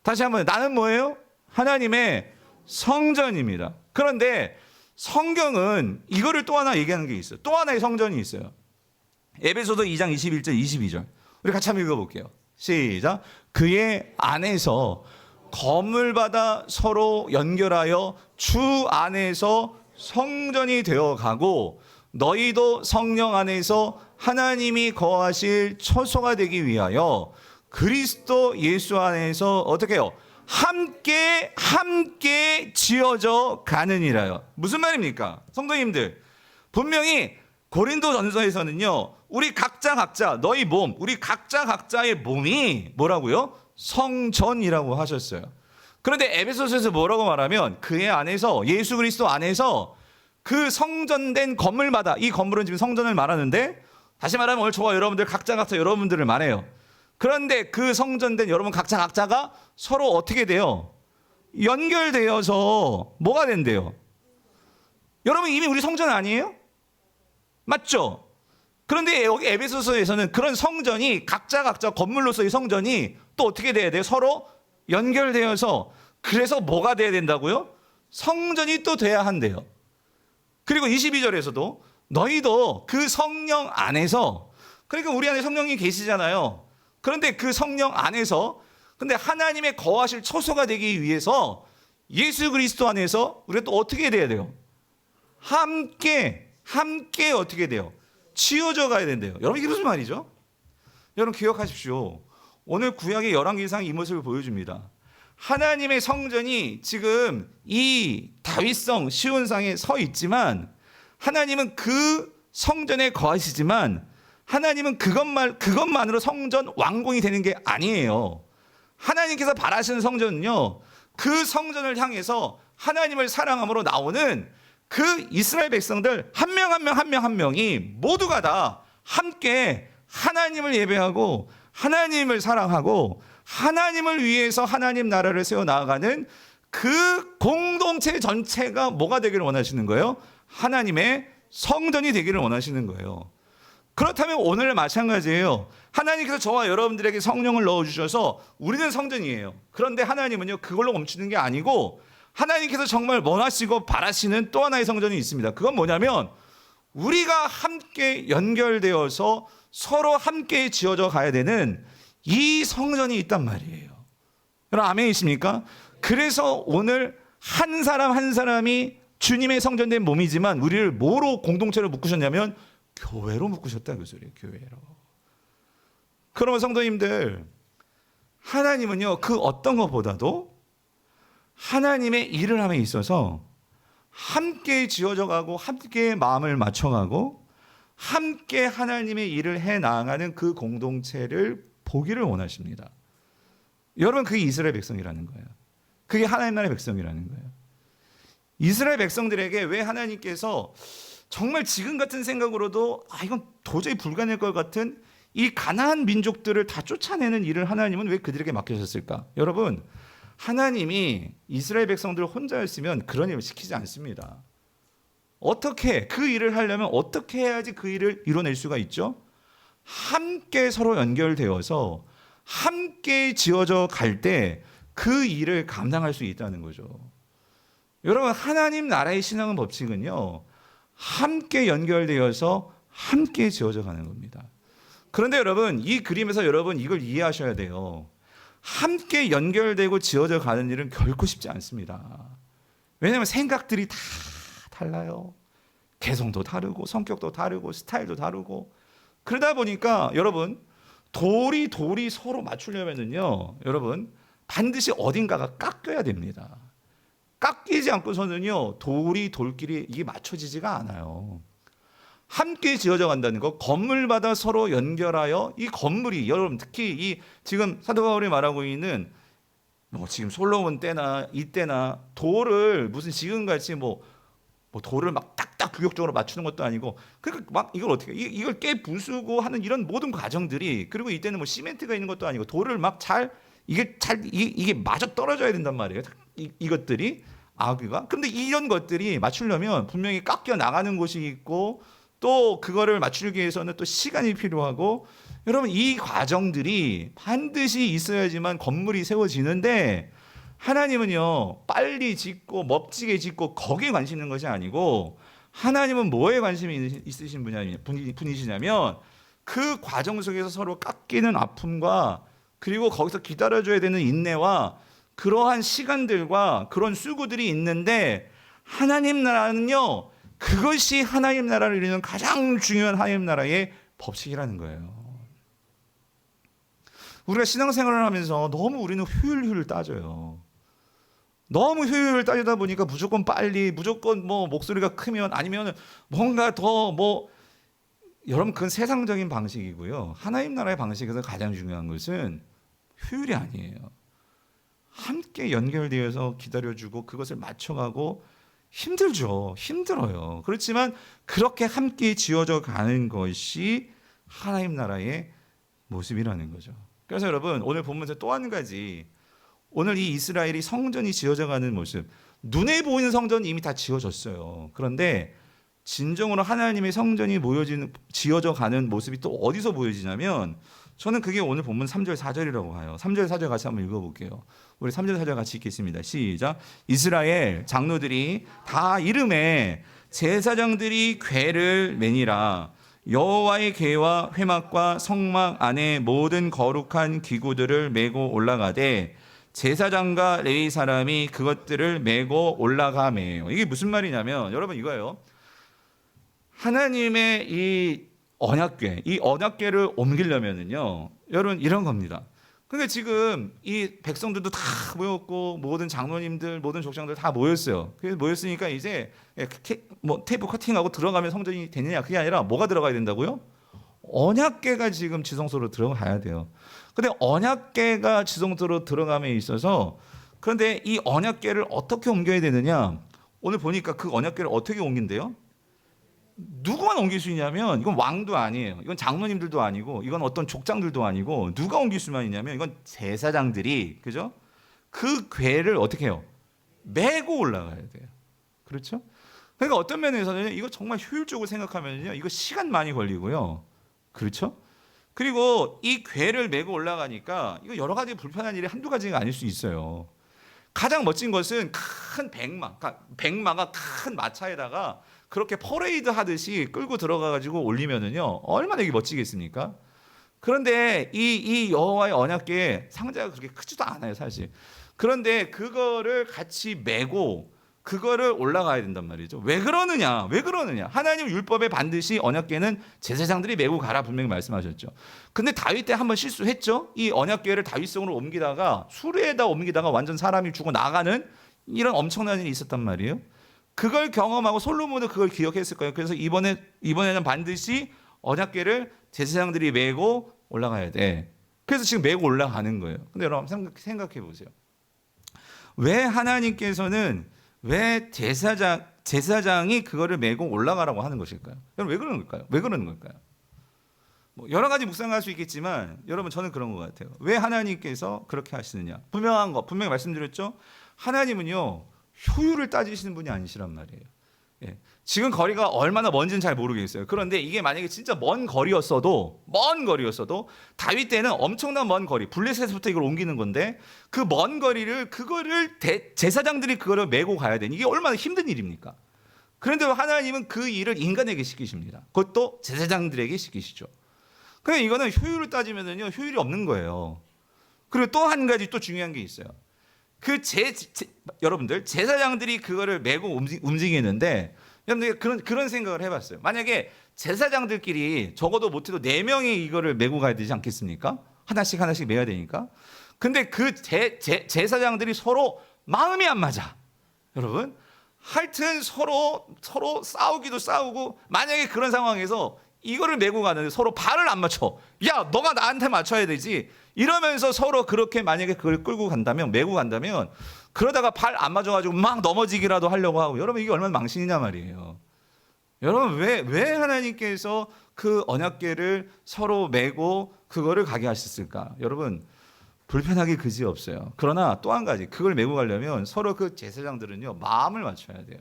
다시 한번, 나는 뭐예요? 하나님의 성전입니다. 그런데 성경은 이거를 또 하나 얘기하는 게 있어요. 또 하나의 성전이 있어요. 에베소서 2장 21절 22절 우리 같이 한번 읽어볼게요. 시작. 그의 안에서 검을 받아 서로 연결하여 주 안에서 성전이 되어가고 너희도 성령 안에서 하나님이 거하실 처소가 되기 위하여 그리스도 예수 안에서 어떻게 해요? 함께 지어져 가느니라요. 무슨 말입니까? 성도님들, 분명히 고린도전서에서는요, 우리 각자 너희 몸, 우리 각자의 몸이 뭐라고요? 성전이라고 하셨어요. 그런데 에베소서에서 뭐라고 말하면 그의 안에서, 예수 그리스도 안에서 그 성전된 건물마다, 이 건물은 지금 성전을 말하는데 다시 말하면 오늘 저와 여러분들 각자 여러분들을 말해요. 그런데 그 성전된 여러분 각자가 서로 어떻게 돼요? 연결되어서 뭐가 된대요? 여러분 이미 우리 성전 아니에요? 맞죠? 그런데 여기 에베소서에서는 그런 성전이 각자 건물로서의 성전이 또 어떻게 돼야 돼요? 서로 연결되어서, 그래서 뭐가 돼야 된다고요? 성전이 또 돼야 한대요. 그리고 22절에서도 너희도 그 성령 안에서, 그러니까 우리 안에 성령이 계시잖아요. 그런데 그 성령 안에서, 근데 하나님의 거하실 처소가 되기 위해서 예수 그리스도 안에서 우리가 또 어떻게 돼야 돼요? 함께 어떻게 돼요? 지어져 가야 된대요. 여러분 이게 무슨 말이죠? 여러분 기억하십시오. 오늘 구약의 열왕기상 이 모습을 보여줍니다. 하나님의 성전이 지금 이 다윗성 시온상에 서 있지만 하나님은 그 성전에 거하시지만 하나님은 그것만으로 성전 완공이 되는 게 아니에요. 하나님께서 바라시는 성전은요, 그 성전을 향해서 하나님을 사랑함으로 나오는 그 이스라엘 백성들 한 명 한 명이 모두가 다 함께 하나님을 예배하고 하나님을 사랑하고 하나님을 위해서 하나님 나라를 세워 나아가는 그 공동체 전체가 뭐가 되기를 원하시는 거예요? 하나님의 성전이 되기를 원하시는 거예요. 그렇다면 오늘 마찬가지예요. 하나님께서 저와 여러분들에게 성령을 넣어주셔서 우리는 성전이에요. 그런데 하나님은요, 그걸로 멈추는 게 아니고 하나님께서 정말 원하시고 바라시는 또 하나의 성전이 있습니다. 그건 뭐냐면 우리가 함께 연결되어서 서로 함께 지어져 가야 되는 이 성전이 있단 말이에요. 여러분 아멘이십니까? 그래서 오늘 한 사람 한 사람이 주님의 성전된 몸이지만 우리를 뭐로 공동체로 묶으셨냐면 교회로 묶으셨다, 그 소리예요. 교회로. 그러면 성도님들, 하나님은요 그 어떤 것보다도 하나님의 일을 함에 있어서 함께 지어져 가고 함께 마음을 맞춰가고 함께 하나님의 일을 해 나가는 그 공동체를 보기를 원하십니다. 여러분, 그게 이스라엘 백성이라는 거예요. 그게 하나님 나라의 백성이라는 거예요. 이스라엘 백성들에게 왜 하나님께서 정말 지금 같은 생각으로도 이건 도저히 불가능할 것 같은 이 가나안 민족들을 다 쫓아내는 일을 하나님은 왜 그들에게 맡기셨을까? 여러분, 하나님이 이스라엘 백성들을 혼자였으면 그런 일을 시키지 않습니다. 어떻게 그 일을 하려면 어떻게 해야지 그 일을 이뤄낼 수가 있죠? 함께 서로 연결되어서 함께 지어져 갈 때 그 일을 감당할 수 있다는 거죠. 여러분, 하나님 나라의 신앙의 법칙은요 함께 연결되어서 함께 지어져 가는 겁니다. 그런데 여러분, 이 그림에서 여러분 이걸 이해하셔야 돼요. 함께 연결되고 지어져 가는 일은 결코 쉽지 않습니다. 왜냐하면 생각들이 다 달라요. 개성도 다르고 성격도 다르고 스타일도 다르고 그러다 보니까 여러분 돌이 서로 맞추려면은요 여러분 반드시 어딘가가 깎여야 됩니다. 깎이지 않고서는요 돌끼리 이게 맞춰지지가 않아요. 함께 지어져 간다는 거, 건물마다 서로 연결하여 이 건물이 여러분 특히 이 지금 사도 바울이 말하고 있는 지금 솔로몬 때나 이때나 돌을 무슨 지금같이 뭐 돌을 막 딱딱 규격적으로 맞추는 것도 아니고 그러니까 막 이걸 어떻게 이걸 깨 부수고 하는 이런 모든 과정들이 그리고 이때는 뭐 시멘트가 있는 것도 아니고 돌을 막 이게 맞아 떨어져야 된단 말이에요. 이것들이 아기가 근데 이런 것들이 맞추려면 분명히 깎여 나가는 곳이 있고 또 그거를 맞추기 위해서는 또 시간이 필요하고 여러분 이 과정들이 반드시 있어야지만 건물이 세워지는데 하나님은요 빨리 짓고 멋지게 짓고 거기에 관심 있는 것이 아니고 하나님은 뭐에 관심이 있으신 분이시냐면 그 과정 속에서 서로 깎이는 아픔과 그리고 거기서 기다려줘야 되는 인내와 그러한 시간들과 그런 수고들이 있는데 하나님 나라는요 그것이 하나님 나라를 이루는 가장 중요한 하나님 나라의 법칙이라는 거예요. 우리가 신앙생활을 하면서 너무 우리는 효율을 따져요. 너무 효율을 따지다 보니까 무조건 빨리 무조건 뭐 목소리가 크면 아니면 뭔가 더 여러분 그건 세상적인 방식이고요. 하나님 나라의 방식에서 가장 중요한 것은 효율이 아니에요. 함께 연결되어서 기다려주고 그것을 맞춰가고 힘들죠. 힘들어요. 그렇지만 그렇게 함께 지어져 가는 것이 하나님 나라의 모습이라는 거죠. 그래서 여러분 오늘 본문에서 또 한 가지 오늘 이 이스라엘이 성전이 지어져 가는 모습 눈에 보이는 성전이 이미 다 지어졌어요. 그런데 진정으로 하나님의 성전이 지어져 가는 모습이 또 어디서 보여지냐면 저는 그게 오늘 본문 3절 4절이라고 봐요. 3절 4절 같이 한번 읽어볼게요. 우리 3절 4절 같이 읽겠습니다. 시작. 이스라엘 장로들이 다 이름에 제사장들이 궤를 매니라. 여호와의 궤와 회막과 성막 안에 모든 거룩한 기구들을 메고 올라가되 제사장과 레위 사람이 그것들을 메고 올라가매요. 이게 무슨 말이냐면 여러분 이거예요. 하나님의 이 언약궤를 옮기려면은요 여러분 이런 겁니다. 그러니까 지금 이 백성들도 다 모였고 모든 장로님들 모든 족장들 다 모였어요. 그래서 모였으니까 이제 테이프 커팅하고 들어가면 성전이 되느냐 그게 아니라 뭐가 들어가야 된다고요? 언약궤가 지금 지성소로 들어가야 돼요. 근데 언약궤가 지성소로 들어감에 있어서 그런데 이 언약궤를 어떻게 옮겨야 되느냐 오늘 보니까 그 언약궤를 어떻게 옮긴대요? 누구만 옮길 수 있냐면 이건 왕도 아니에요. 이건 장로님들도 아니고 이건 어떤 족장들도 아니고 누가 옮길 수만 있냐면 이건 제사장들이 그죠? 그 궤를 어떻게 해요? 메고 올라가야 돼요. 그렇죠? 그러니까 어떤 면에서는 이거 정말 효율적으로 생각하면요 이거 시간 많이 걸리고요. 그렇죠? 그리고 이 궤를 메고 올라가니까 이거 여러 가지 불편한 일이 한두 가지가 아닐 수 있어요. 가장 멋진 것은 큰 백마가 큰 마차에다가 그렇게 퍼레이드 하듯이 끌고 들어가가지고 올리면은요 얼마나 이게 멋지겠습니까? 그런데 이 여호와의 언약궤 상자가 그렇게 크지도 않아요 사실. 그런데 그거를 같이 메고 그거를 올라가야 된단 말이죠. 왜 그러느냐? 왜 그러느냐? 하나님 율법에 반드시 언약궤는 제사장들이 메고 가라 분명히 말씀하셨죠. 근데 다윗 때 한번 실수했죠. 이 언약궤를 다윗성으로 옮기다가 수레에다 옮기다가 완전 사람이 죽어 나가는 이런 엄청난 일이 있었단 말이에요. 그걸 경험하고 솔로몬은 그걸 기억했을 거예요. 그래서 이번에는 반드시 언약궤를 제사장들이 메고 올라가야 돼. 그래서 지금 메고 올라가는 거예요. 근데 여러분 생각해 보세요. 왜 하나님께서는 왜 제사장이 그거를 메고 올라가라고 하는 것일까요? 여러분 왜 그러는 걸까요? 왜 그러는 걸까요? 뭐 여러 가지 묵상할 수 있겠지만 여러분 저는 그런 것 같아요. 왜 하나님께서 그렇게 하시느냐? 분명히 말씀드렸죠. 하나님은요 효율을 따지시는 분이 아니시란 말이에요. 예. 지금 거리가 얼마나 먼지는 잘 모르겠어요. 그런데 이게 만약에 진짜 먼 거리였어도 다윗 때는 엄청난 먼 거리, 블레셋부터 이걸 옮기는 건데 그 먼 거리를 제사장들이 그거를 메고 가야 되니 이게 얼마나 힘든 일입니까? 그런데 하나님은 그 일을 인간에게 시키십니다. 그것도 제사장들에게 시키시죠. 그러니까 이거는 효율을 따지면은요 효율이 없는 거예요. 그리고 또 한 가지 또 중요한 게 있어요. 여러분들 제사장들이 그거를 메고 움직이는데 여러분들 그런 생각을 해봤어요. 만약에 제사장들끼리 적어도 못해도 4명이 이거를 메고 가야 되지 않겠습니까? 하나씩 메야 되니까. 근데 그 제사장들이 서로 마음이 안 맞아. 여러분 하여튼 서로 싸우기도 싸우고 만약에 그런 상황에서 이거를 메고 가는데 서로 발을 안 맞춰. 야 너가 나한테 맞춰야 되지. 이러면서 서로 그렇게 만약에 그걸 끌고 간다면 메고 간다면 그러다가 발 안 맞아가지고 막 넘어지기라도 하려고 하고 여러분 이게 얼마나 망신이냐 말이에요. 여러분 왜 하나님께서 그 언약궤를 서로 메고 그거를 가게 하셨을까? 여러분 불편하기 그지없어요. 그러나 또 한 가지 그걸 메고 가려면 서로 그 제사장들은요 마음을 맞춰야 돼요.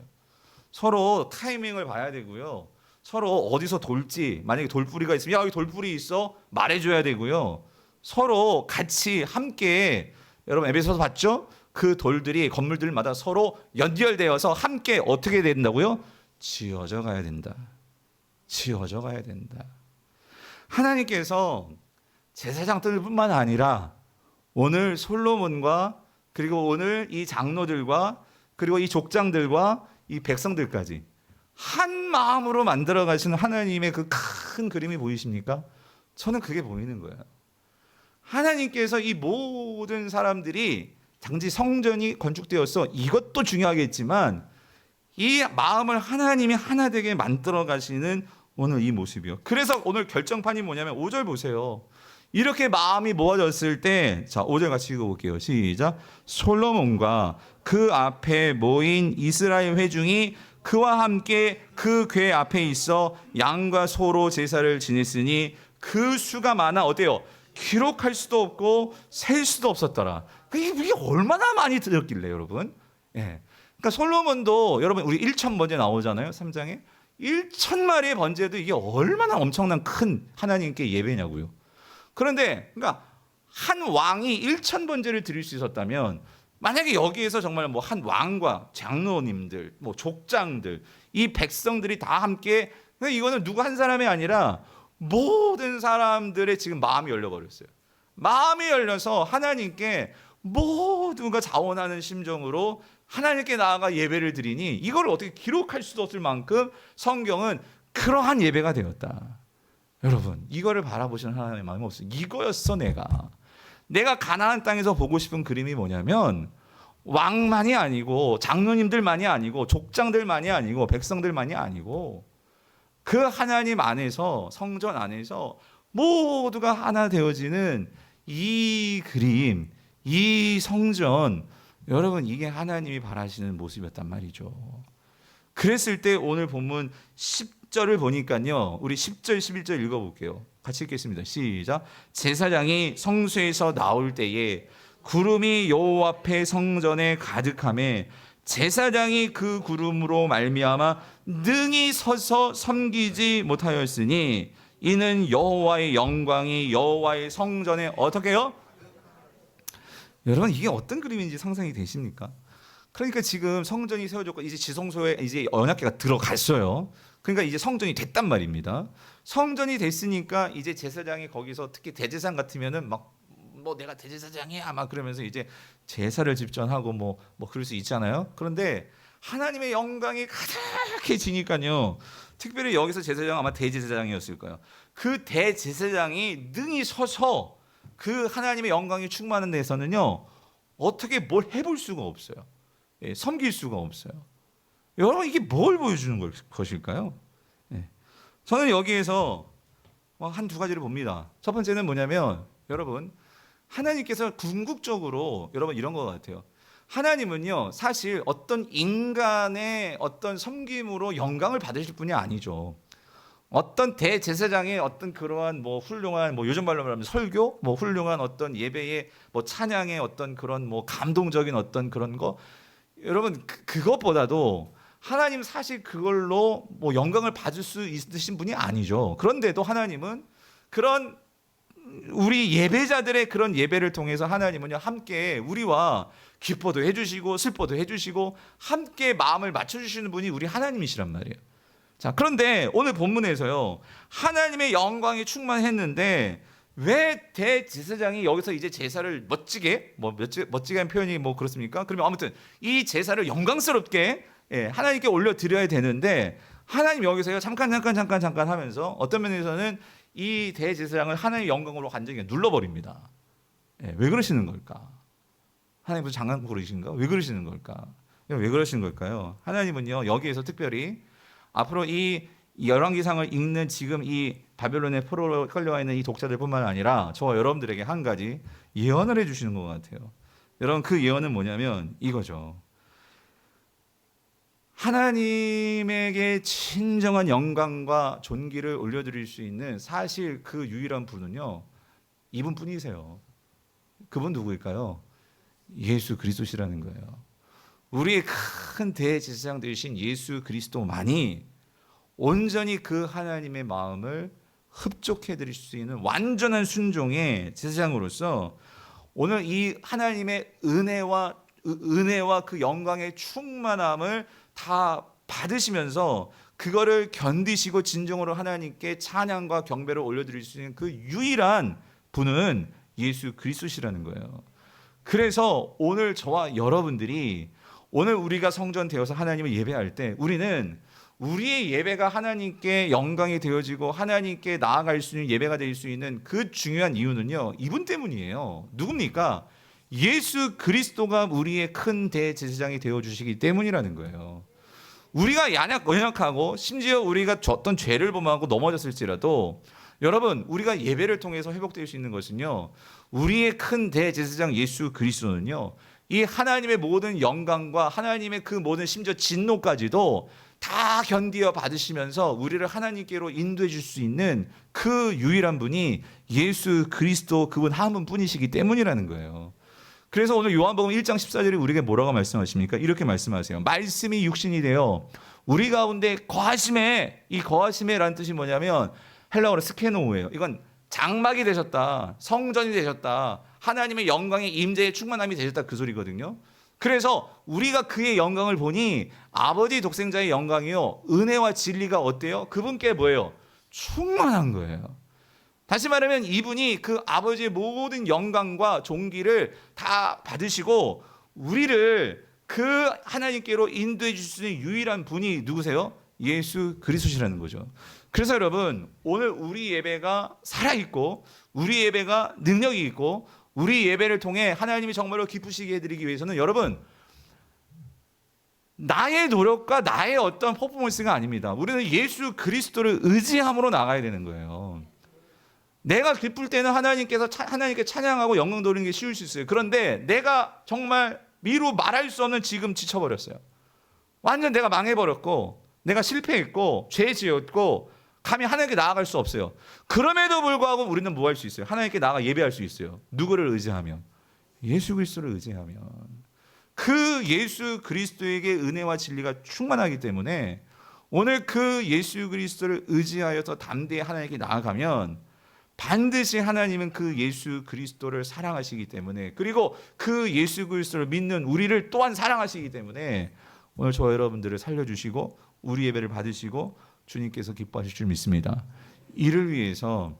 서로 타이밍을 봐야 되고요. 서로 어디서 돌지 만약에 돌뿌리가 있으면 야 여기 돌뿌리 있어 말해줘야 되고요. 서로 같이 함께 여러분 에베소서 봤죠? 그 돌들이 건물들마다 서로 연결되어서 함께 어떻게 된다고요? 지어져 가야 된다. 지어져 가야 된다. 하나님께서 제사장들뿐만 아니라 오늘 솔로몬과 그리고 오늘 이 장로들과 그리고 이 족장들과 이 백성들까지 한 마음으로 만들어 가시는 하나님의 그 큰 그림이 보이십니까? 저는 그게 보이는 거예요. 하나님께서 이 모든 사람들이 단지 성전이 건축되어서 이것도 중요하겠지만 이 마음을 하나님이 하나 되게 만들어 가시는 오늘 이 모습이요. 그래서 오늘 결정판이 뭐냐면 5절 보세요. 이렇게 마음이 모아졌을 때, 자 5절 같이 읽어볼게요. 시작. 솔로몬과 그 앞에 모인 이스라엘 회중이 그와 함께 그 궤 앞에 있어 양과 소로 제사를 지냈으니 그 수가 많아 어때요? 기록할 수도 없고 셀 수도 없었더라. 이게 얼마나 많이 들었길래 여러분. 예. 그러니까 솔로몬도 여러분 우리 1천 번제 나오잖아요. 3장에 1,000마리의 번제도 이게 얼마나 엄청난 큰 하나님께 예배냐고요. 그런데 그러니까 한 왕이 1,000번제를 드릴 수 있었다면 만약에 여기에서 정말 뭐 한 왕과 장로님들, 뭐 족장들, 이 백성들이 다 함께 이거는 누구 한 사람이 아니라 모든 사람들의 지금 마음이 열려버렸어요. 마음이 열려서 하나님께 모두가 자원하는 심정으로 하나님께 나아가 예배를 드리니 이걸 어떻게 기록할 수도 없을 만큼 성경은 그러한 예배가 되었다. 여러분 이거를 바라보시는 하나님의 마음이 없어요. 이거였어 내가 가나안 땅에서 보고 싶은 그림이 뭐냐면 왕만이 아니고 장로님들만이 아니고 족장들만이 아니고 백성들만이 아니고 그 하나님 안에서 성전 안에서 모두가 하나 되어지는 이 그림, 이 성전 여러분 이게 하나님이 바라시는 모습이었단 말이죠. 그랬을 때 오늘 본문 10절을 보니까요. 우리 10절 11절 읽어볼게요. 같이 읽겠습니다. 시작. 제사장이 성소에서 나올 때에 구름이 여호와 앞에 성전에 가득하매 제사장이 그 구름으로 말미암아 능히 서서 섬기지 못하였으니 이는 여호와의 영광이 여호와의 성전에 어떻게 해요? 여러분 이게 어떤 그림인지 상상이 되십니까? 그러니까 지금 성전이 세워졌고 이제 지성소에 이제 언약궤가 들어갔어요. 그러니까 이제 성전이 됐단 말입니다. 성전이 됐으니까 이제 제사장이 거기서 특히 대제사장 같으면은 막 뭐 내가 대제사장이야 막 그러면서 이제 제사를 집전하고 뭐 그럴 수 있잖아요. 그런데 하나님의 영광이 가득해지니까요. 특별히 여기서 제사장 아마 대제사장이었을 거예요. 그 대제사장이 능히 서서 그 하나님의 영광이 충만한 데서는요, 어떻게 뭘 해볼 수가 없어요. 예, 섬길 수가 없어요. 여러분, 이게 뭘 보여주는 것일까요? 예. 저는 여기에서 한 두 가지를 봅니다. 첫 번째는 뭐냐면, 여러분, 하나님께서 궁극적으로 여러분 이런 것 같아요. 하나님은요, 사실 어떤 인간의 어떤 섬김으로 영광을 받으실 분이 아니죠. 어떤 대제사장의 어떤 그러한 뭐 훌륭한 뭐 요즘 말로 말하면 설교, 뭐 훌륭한 어떤 예배의 뭐 찬양의 어떤 그런 뭐 감동적인 어떤 그런 거, 여러분 그것보다도 하나님 사실 그걸로 뭐 영광을 받을 수 있으신 분이 아니죠. 그런데도 하나님은 그런 우리 예배자들의 그런 예배를 통해서 하나님은요, 함께 우리와 기뻐도 해주시고 슬퍼도 해주시고 함께 마음을 맞춰주시는 분이 우리 하나님이시란 말이에요. 자, 그런데 오늘 본문에서요, 하나님의 영광이 충만했는데 왜 대제사장이 여기서 이제 제사를 멋지게 멋지게 한 표현이 뭐 그렇습니까? 그러면 아무튼 이 제사를 영광스럽게 하나님께 올려드려야 되는데 하나님 여기서요 잠깐 하면서 어떤 면에서는 이 대제사장을 하나님의 영광으로 완전히 눌러버립니다. 왜 그러시는 걸까? 하나님 무슨 장난꾸러기신가? 왜 그러시는 걸까? 왜 그러시는 걸까요? 하나님은요, 여기에서 특별히 앞으로 이 열왕기상을 읽는 지금 이 바벨론의 포로로 끌려와 있는 이 독자들뿐만 아니라 저와 여러분들에게 한 가지 예언을 해주시는 것 같아요. 여러분, 그 예언은 뭐냐면 이거죠. 하나님에게 진정한 영광과 존귀를 올려드릴 수 있는 사실 그 유일한 분은요, 이분뿐이세요. 그분 누구일까요? 예수 그리스도시라는 거예요. 우리의 큰 대제사장 되신 예수 그리스도만이 온전히 그 하나님의 마음을 흡족해 드릴 수 있는 완전한 순종의 제사장으로서 오늘 이 하나님의 은혜와 그 영광의 충만함을 다 받으시면서 그거를 견디시고 진정으로 하나님께 찬양과 경배를 올려드릴 수 있는 그 유일한 분은 예수 그리스도시라는 거예요. 그래서 오늘 저와 여러분들이 오늘 우리가 성전 되어서 하나님을 예배할 때 우리는 우리의 예배가 하나님께 영광이 되어지고 하나님께 나아갈 수 있는 예배가 될 수 있는 그 중요한 이유는요, 이분 때문이에요. 누굽니까? 예수 그리스도가 우리의 큰 대제사장이 되어주시기 때문이라는 거예요. 우리가 연약하고 심지어 우리가 어떤 죄를 범하고 넘어졌을지라도 여러분, 우리가 예배를 통해서 회복될 수 있는 것은요, 우리의 큰 대제사장 예수 그리스도는요, 이 하나님의 모든 영광과 하나님의 그 모든 심지어 진노까지도 다 견디어 받으시면서 우리를 하나님께로 인도해 줄 수 있는 그 유일한 분이 예수 그리스도 그분 한 분뿐이시기 때문이라는 거예요. 그래서 오늘 요한복음 1장 14절에 우리에게 뭐라고 말씀하십니까? 이렇게 말씀하세요. 말씀이 육신이 되어 우리 가운데 거하심에, 이 거하심에라는 뜻이 뭐냐면 헬라어로 스케노우예요. 이건 장막이 되셨다, 성전이 되셨다, 하나님의 영광의 임재의 충만함이 되셨다, 그 소리거든요. 그래서 우리가 그의 영광을 보니 아버지 독생자의 영광이요, 은혜와 진리가 어때요? 그분께 뭐예요? 충만한 거예요. 다시 말하면 이분이 그 아버지의 모든 영광과 존귀를 다 받으시고 우리를 그 하나님께로 인도해 주실 수 있는 유일한 분이 누구세요? 예수 그리스도시라는 거죠. 그래서 여러분, 오늘 우리 예배가 살아있고 우리 예배가 능력이 있고 우리 예배를 통해 하나님이 정말로 기쁘시게 해드리기 위해서는 여러분, 나의 노력과 나의 어떤 퍼포먼스가 아닙니다. 우리는 예수 그리스도를 의지함으로 나가야 되는 거예요. 내가 기쁠 때는 하나님께 찬양하고 영광 돌리는 게 쉬울 수 있어요. 그런데 내가 정말 미루 말할 수 없는 지금 지쳐버렸어요. 완전 내가 망해버렸고 내가 실패했고 죄 지었고 감히 하나님께 나아갈 수 없어요. 그럼에도 불구하고 우리는 뭐 할 수 있어요? 하나님께 나아가 예배할 수 있어요. 누구를 의지하면? 예수 그리스도를 의지하면. 그 예수 그리스도에게 은혜와 진리가 충만하기 때문에 오늘 그 예수 그리스도를 의지하여서 담대히 하나님께 나아가면 반드시 하나님은 그 예수 그리스도를 사랑하시기 때문에, 그리고 그 예수 그리스도를 믿는 우리를 또한 사랑하시기 때문에 오늘 저와 여러분들을 살려주시고 우리 예배를 받으시고 주님께서 기뻐하실 줄 믿습니다. 이를 위해서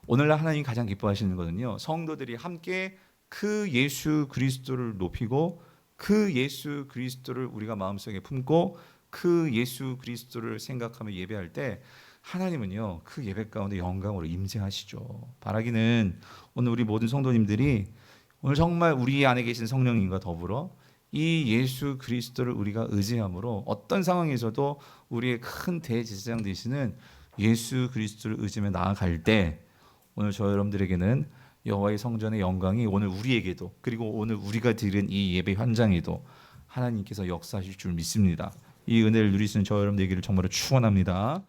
오늘날 하나님이 가장 기뻐하시는 것은요, 성도들이 함께 그 예수 그리스도를 높이고 그 예수 그리스도를 우리가 마음속에 품고 그 예수 그리스도를 생각하며 예배할 때 하나님은요 그 예배 가운데 영광으로 임재하시죠. 바라기는 오늘 우리 모든 성도님들이 오늘 정말 우리 안에 계신 성령님과 더불어 이 예수 그리스도를 우리가 의지함으로 어떤 상황에서도 우리의 큰 대제사장 되시는 예수 그리스도를 의지하며 나아갈 때 오늘 저 여러분들에게는 여호와의 성전의 영광이 오늘 우리에게도 그리고 오늘 우리가 드린 이 예배 현장에도 하나님께서 역사하실 줄 믿습니다. 이 은혜를 누리시는 저 여러분 되기를 정말로 축원합니다.